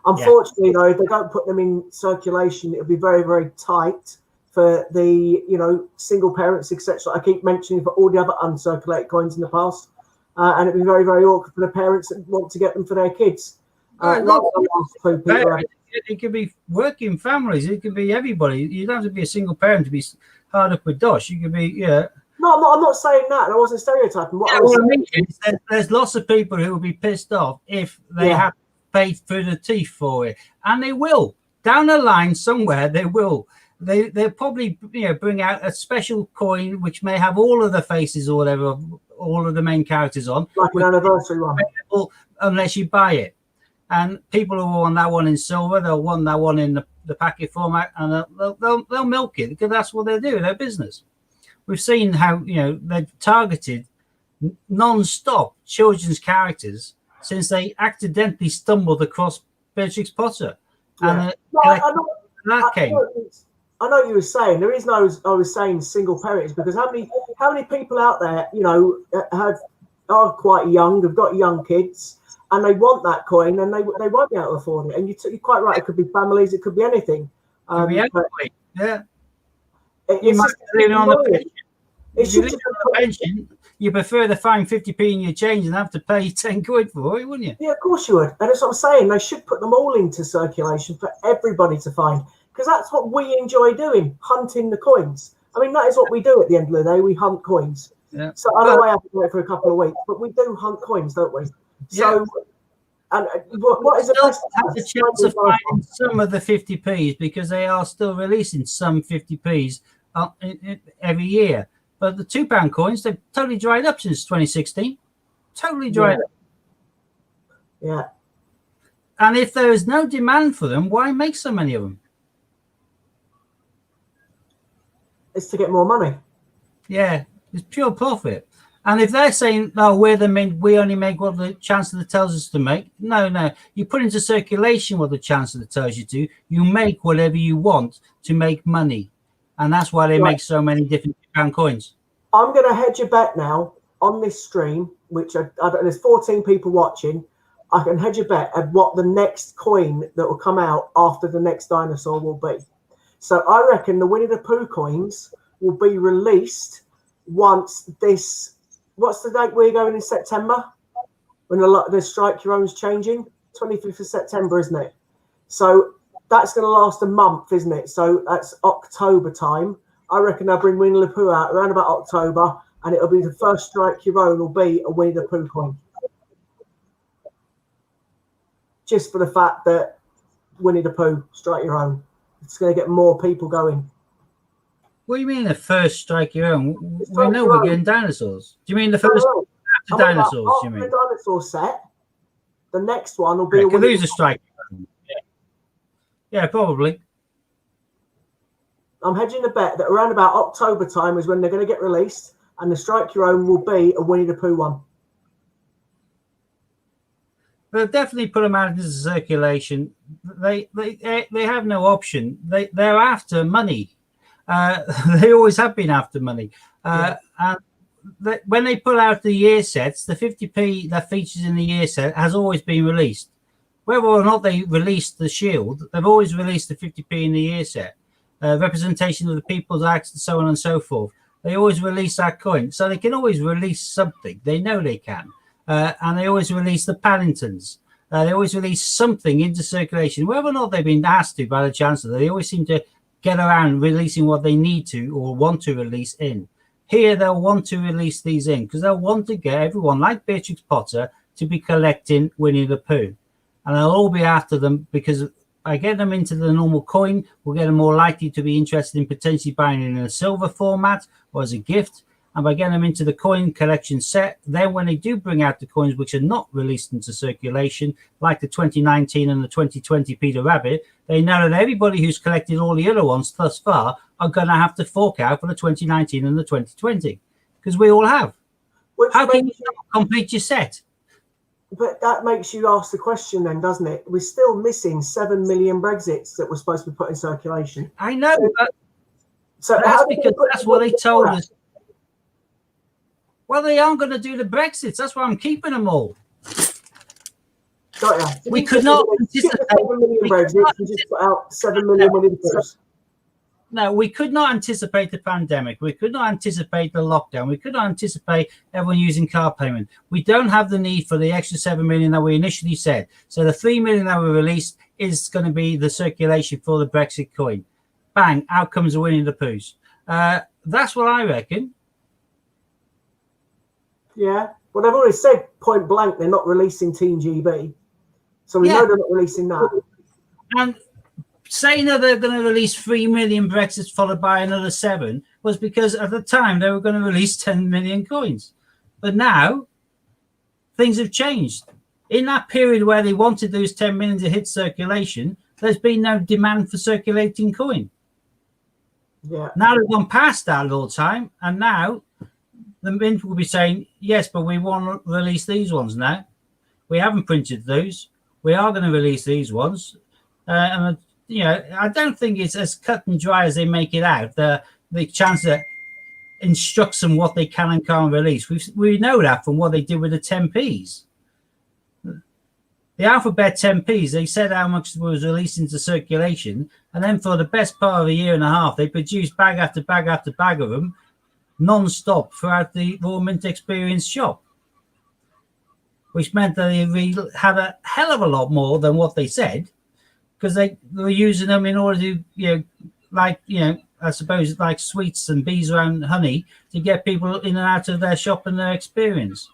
Unfortunately, though, if they don't put them in circulation, it'll be very, very tight for the single parents, etc. I keep mentioning for all the other uncirculated coins in the past. And it'd be very, very awkward for the parents that want to get them for their kids. It could be working families. It could be everybody. You don't have to be a single parent to be hard up with dosh. You could be, No, I'm not saying that. I wasn't stereotyping. There's lots of people who will be pissed off if they have paid through the teeth for it. And they will. Down the line somewhere, they will. They'll probably bring out a special coin which may have all of the faces or whatever, all of the main characters on, like an anniversary one, unless you buy it. And people who want that one in silver, they'll want that one in the packet format, and they'll milk it because that's what they do in their business. We've seen how they've targeted non-stop children's characters since they accidentally stumbled across Beatrix Potter, and that came. I know what you were saying. The reason I was saying single parents because how many people out there are quite young, have got young kids, and they want that coin, and they won't be able to afford it. And you're quite right. It could be families. It could be anything. Could be anybody. Yeah. You might live on the pension. If you live on a pension, you prefer to find 50p in your change and have to pay 10 quid for it, wouldn't you? Yeah, of course you would. And that's what I'm saying. They should put them all into circulation for everybody to find, because that's what we enjoy doing, hunting the coins. I mean, that is what we do at the end of the day. We hunt coins. Yeah. So I know I have to do it for a couple of weeks, but we do hunt coins, don't we? So, and what is the chance of finding some of the 50p's, because they are still releasing some 50p's every year. But the £2 coins, they've totally dried up since 2016. Totally dried up. Yeah. And if there is no demand for them, why make so many of them? It's to get more money. Yeah, it's pure profit. And if they're saying, no, we only make what the Chancellor tells us to make. No. You put into circulation what the Chancellor tells you to. You make whatever you want to make money. And that's why they make so many different £2 coins. I'm going to hedge a bet now on this stream, which I don't, there's 14 people watching. I can hedge a bet at what the next coin that will come out after the next dinosaur will be. So I reckon the Winnie the Pooh coins will be released once this. What's the date we're going in September? When the Strike Your Own's changing? 25th of September, isn't it? So that's going to last a month, isn't it? So that's October time. I reckon they'll bring Winnie the Pooh out around about October, and it'll be the first Strike Your Own will be a Winnie the Pooh coin. Just for the fact that Winnie the Pooh, Strike Your Own. It's going to get more people going. What do you mean the first Strike Your Own? We know we're getting dinosaurs. Do you mean the first after dinosaurs? After the dinosaur set, the next one will be a Winnie the Strike Your Own. Yeah, probably. I'm hedging a bet that around about October time is when they're going to get released, and the Strike Your Own will be a Winnie the Pooh one. They'll definitely put them out into circulation. They have no option. They're after money. They always have been after money. And when they put out the year sets, the 50p that features in the year set has always been released. Whether or not they released the shield, they've always released the 50p in the year set. Representation of the People's Acts and so on and so forth. They always release that coin. So they can always release something. They know they can. And they always release the Paddingtons. They always release something into circulation. Whether or not they've been asked to by the Chancellor, they always seem to get around releasing what they need to or want to release in. Here, they'll want to release these in because they'll want to get everyone, like Beatrix Potter, to be collecting Winnie the Pooh. And they'll all be after them because by getting them into the normal coin, we'll get them more likely to be interested in potentially buying it in a silver format or as a gift. And by getting them into the coin collection set, then when they do bring out the coins which are not released into circulation, like the 2019 and the 2020 Peter Rabbit, they know that everybody who's collected all the other ones thus far are going to have to fork out for the 2019 and the 2020, because we all have. How can you complete your set? But that makes you ask the question then, doesn't it? We're still missing 7 million Brexits that were supposed to be put in circulation. I know, but so that's because that's what they told us. Well, they aren't going to do the Brexits. That's why I'm keeping them all. Got ya. We could not anticipate 7 million Brexits and just put out 7 million Winnie the Poohs. No, we could not anticipate the pandemic. We could not anticipate the lockdown. We could not anticipate everyone using card payment. We don't have the need for the extra 7 million that we initially said. So the 3 million that we released is going to be the circulation for the Brexit coin. Bang, out comes the Winnie the Poohs. That's what I reckon. Yeah, well, they've already said point blank they're not releasing Team GB. So we know they're not releasing that. And saying that they're going to release 3 million Brexits followed by another 7 was because at the time they were going to release 10 million coins. But now things have changed. In that period where they wanted those 10 million to hit circulation, there's been no demand for circulating coin. Yeah. Now they've gone past that all the time, and now the Mint will be saying, yes, but we want to release these ones now. We haven't printed those. We are going to release these ones. And, you know, I don't think it's as cut and dry as they make it out. The Chancellor instructs them what they can and can't release. We know that from what they did with the 10p's. The alphabet 10p's, they said how much was released into circulation. And then for the best part of a year and a half, they produced bag after bag after bag of them. non-stop throughout the Royal Mint Experience shop, which meant that they had a hell of a lot more than what they said, because they were using them in order to, I suppose like sweets and bees around honey to get people in and out of their shop and their experience.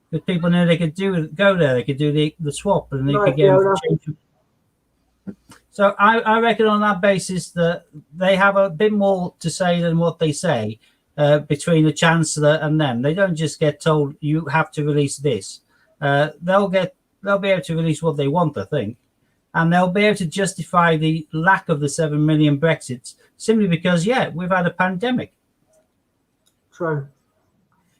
Because people knew they could go there, they could do the swap, and they could get them to change. So I reckon on that basis that they have a bit more to say than what they say between the Chancellor and them. They don't just get told you have to release this. They'll be able to release what they want, I think, and they'll be able to justify the lack of the 7 million Brexits simply because we've had a pandemic. True.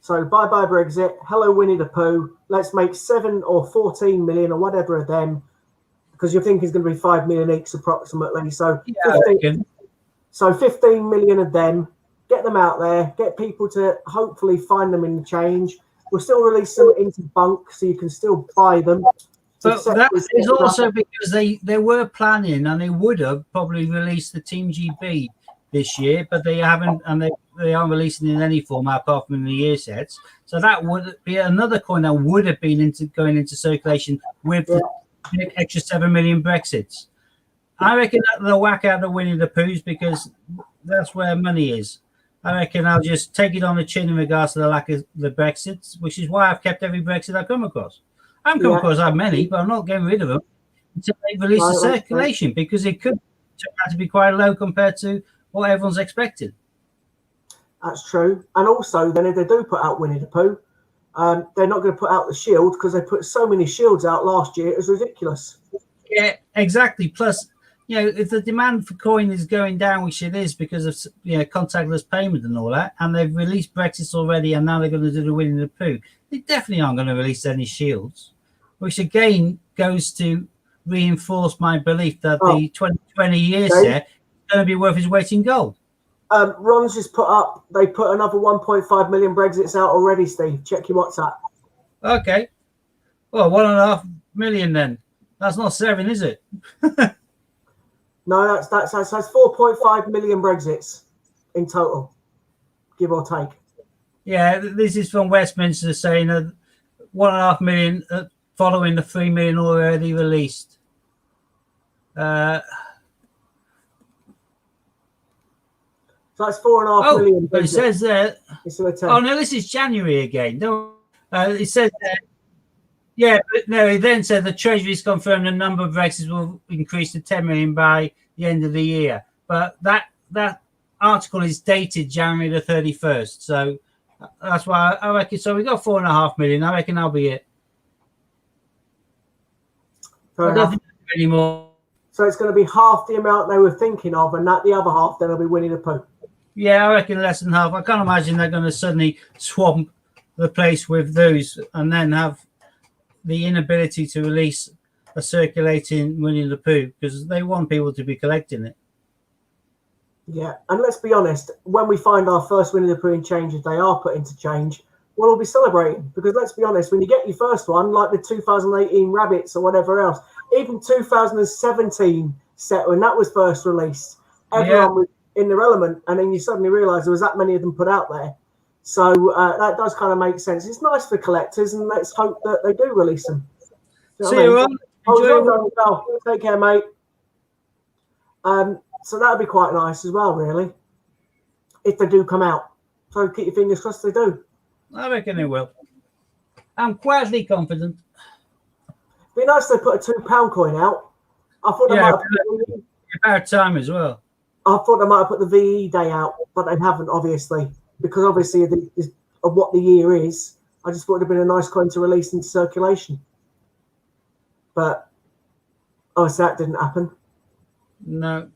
So bye Brexit. Hello Winnie the Pooh. Let's make 7 or 14 million or whatever of them, because you think it's going to be 5 million each approximately. So 15 million of them. Get them out there. Get people to hopefully find them in the change. We'll still release them into bulk, so you can still buy them. But that is also because they were planning, and they would have probably released the Team GB this year, but they haven't, and they aren't releasing in any format apart from the year sets. So that would be another coin that would have been going into circulation with the extra 7 million Brexits. I reckon that they'll whack out the Winnie the Poohs because that's where money is. I reckon I'll just take it on the chin in regards to the lack of the Brexits, which is why I've kept every Brexit I come across. I haven't come across that many, but I'm not getting rid of them until they release the circulation, because it could turn out to be quite low compared to what everyone's expecting. That's true. And also, then if they do put out Winnie the Pooh, they're not going to put out the shield, because they put so many shields out last year. It was ridiculous. Yeah, exactly. Plus, if the demand for coin is going down, which it is because of contactless payment and all that, and they've released Brexit already, and now they're going to do the Winnie the Pooh, they definitely aren't going to release any shields, which again goes to reinforce my belief that the 2020 year set is going to be worth its weight in gold. Ron's just they put another 1.5 million Brexits out already, Steve. Check your WhatsApp. Okay. Well, 1.5 million then. That's not 7, is it? No, that's 4.5 million Brexits in total, give or take. Yeah, this is from Westminster saying that 1.5 million following the 3 million already released. So that's 4.5 million. But it says there. Oh no, this is January again. No, it says there. Yeah, but no, he then said the Treasury's confirmed the number of Brexits will increase to 10 million by the end of the year. But that article is dated January the 31st. So that's why I reckon. So we got 4.5 million. I reckon that'll be it. I don't think anymore. So it's going to be half the amount they were thinking of, and that the other half then will be Winnie the Pooh. Yeah, I reckon less than half. I can't imagine they're going to suddenly swamp the place with those and then have the inability to release a circulating Winnie the Pooh, because they want people to be collecting it. Yeah, and let's be honest, when we find our first Winnie the Pooh in change, if they are put into change, we'll all be celebrating, because let's be honest, when you get your first one, like the 2018 Rabbits or whatever else, even 2017 set when that was first released, everyone was in their element, and then you suddenly realise there was that many of them put out there. So that does kind of make sense. It's nice for collectors, and let's hope that they do release them. See you, Ron. Take care, mate. So that would be quite nice as well, really, if they do come out. So keep your fingers crossed they do. I reckon they will. I'm quietly confident. It'd be nice if they put a £2 coin out. I thought they might have put about time as well. I thought they might have put the VE day out, but they haven't, obviously. Because obviously of what the year is, I just thought it would have been a nice coin to release into circulation. But obviously that didn't happen. No.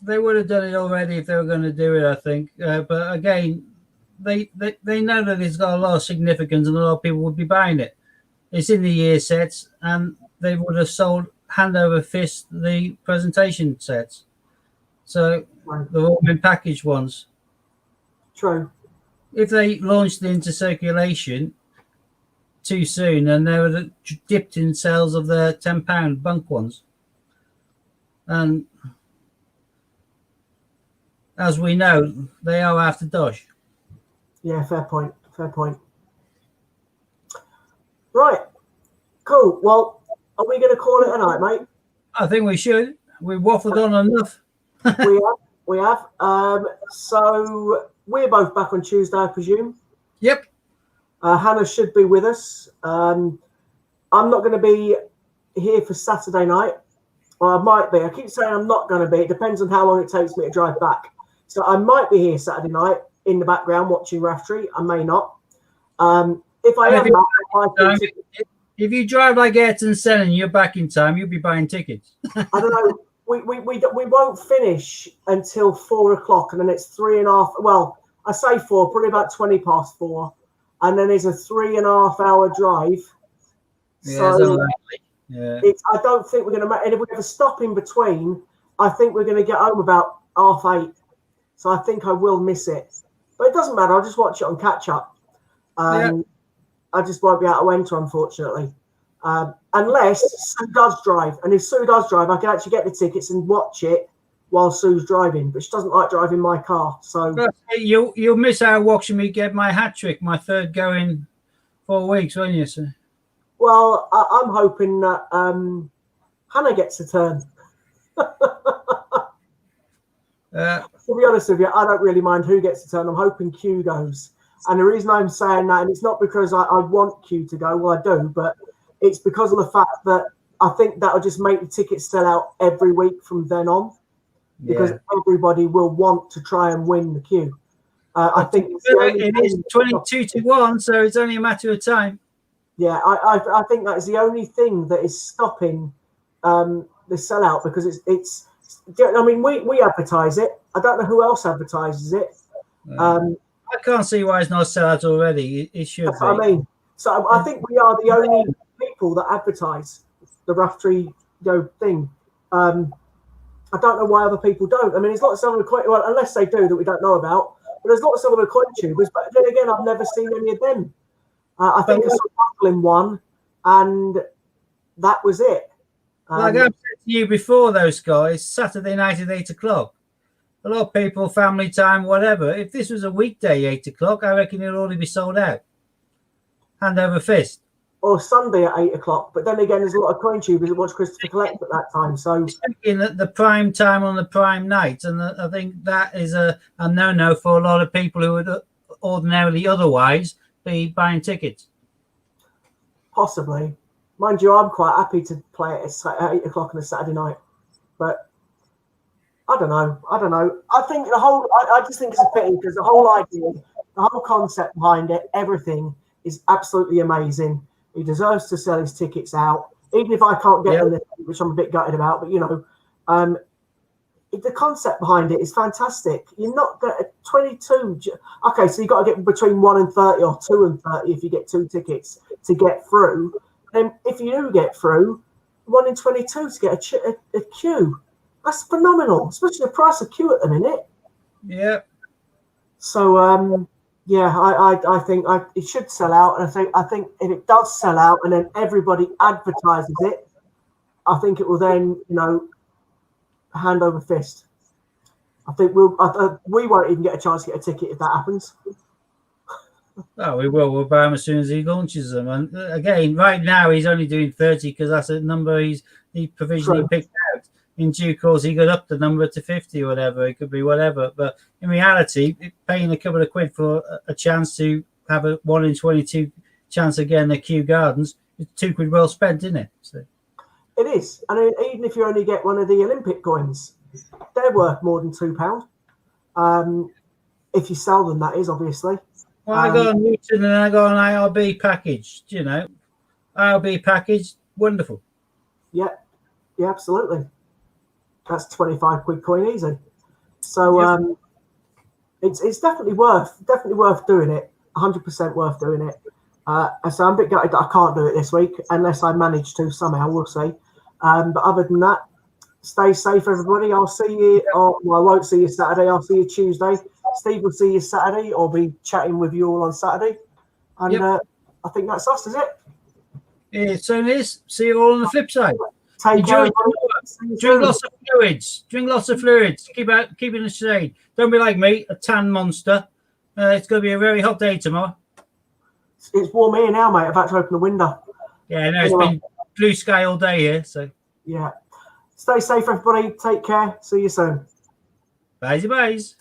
They would have done it already if they were going to do it, I think. But again, they know that it's got a lot of significance and a lot of people would be buying it. It's in the year sets, and they would have sold hand over fist the presentation sets. So they've all been packaged ones. True. If they launched it into circulation too soon, then they would have dipped in sales of their £10 bunk ones. And as we know, they are after Dosh. Yeah, fair point. Fair point. Right. Cool. Well, are we going to call it a night, mate? I think we should. We've waffled on enough. We have. We have. So we're both back on Tuesday, I presume. Yep. Hannah should be with us. I'm not going to be here for Saturday night. Well, I might be. I keep saying I'm not going to be. It depends on how long it takes me to drive back. So I might be here Saturday night in the background watching Raftery. I may not. If I am back, if you drive like Ayrton Senna and you're back in time, you'll be buying tickets. I don't know. We won't finish until 4 o'clock, and then it's 3.5. Well, I say 4, probably about 20 past 4, and then there's a 3.5 hour drive. Yeah, so yeah. I don't think we're going to make. And if we have a stop in between, I think we're going to get home about 8:30. So I think I will miss it, but it doesn't matter. I'll just watch it on catch up. I just won't be able to enter, unfortunately. Unless Sue does drive. And if Sue does drive, I can actually get the tickets and watch it while Sue's driving. But she doesn't like driving my car. So you'll miss out watching me get my hat trick, my third go in 4 weeks, won't you, sir? Well, I'm hoping that Hannah gets a turn. To be honest with you, I don't really mind who gets a turn. I'm hoping Q goes. And the reason I'm saying that, and it's not because I want Q to go, well, I do, but it's because of the fact that I think that'll just make the tickets sell out every week from then on, because everybody will want to try and win the Q. I think it is 22-1, so it's only a matter of time. Yeah, I think that is the only thing that is stopping the sellout, because it's. I mean, we advertise it. I don't know who else advertises it. I can't see why it's not sellout already. It should That's be. what I mean. So I think we are the only people that advertise the Raftery thing. I don't know why other people don't. I mean, there's lots of other well, unless they do that we don't know about. But there's lots of other coin tubers. But then again, I've never seen any of them. I think I saw Buckling one, and that was it. Like I've said to you before, those guys, Saturday night at 8 o'clock. A lot of people, family time, whatever. If this was a weekday, 8 o'clock, I reckon it'll already be sold out. Hand over fist. Or Sunday at 8 o'clock. But then again, there's a lot of coin tubers that watch Christopher Collect at that time. So in the prime time on the prime night, and I think that is a no-no for a lot of people who would ordinarily otherwise be buying tickets. Possibly. Mind you, I'm quite happy to play it at 8 o'clock on a Saturday night. But I don't know. I think I just think it's a pity, because the whole idea, the whole concept behind it, everything is absolutely amazing. He deserves to sell his tickets out, even if I can't get them, which I'm a bit gutted about. But the concept behind it is fantastic. You're not going to 22. Okay, so you've got to get between 1 and 30 or 2 and 30 if you get 2 tickets to get through. And if you do get through, 1 in 22 to get a queue. That's phenomenal, especially the price of queue at the minute. Yeah. So I think it should sell out, and I think if it does sell out, and then everybody advertises it, I think it will then hand over fist. I think we won't even get a chance to get a ticket if that happens. Oh, we will. We'll buy him as soon as he launches them. And again, right now he's only doing 30 because that's a number he provisionally picked out. In due course, he got up the number to 50 or whatever. It could be whatever. But in reality, paying a couple of quid for a chance to have a 1 in 22 chance again at Kew Gardens, it's £2 well spent, isn't it? So. It is. And even if you only get one of the Olympic coins, they're worth more than £2. If you sell them, that is, obviously. Well, I got a Newton and I got an IRB package, IRB package, wonderful. Yeah, absolutely. That's 25 quid coin easy. So it's definitely worth doing it. 100% worth doing it. So I'm a bit gutted that I can't do it this week unless I manage to somehow. We'll see. But other than that, stay safe, everybody. I'll see you. I won't see you Saturday. I'll see you Tuesday. Steve will see you Saturday. I'll be chatting with you all on Saturday. And I think that's us, is it? It certainly is. See you all on the flip side. Take care. Drink lots of fluids. Drink lots of fluids. Keep in the shade. Don't be like me, a tan monster. It's going to be a very hot day tomorrow. It's warm here now, mate. I've had to open the window. Yeah, no, it's been blue sky all day here. So yeah. Stay safe, everybody. Take care. See you soon. bye, bye.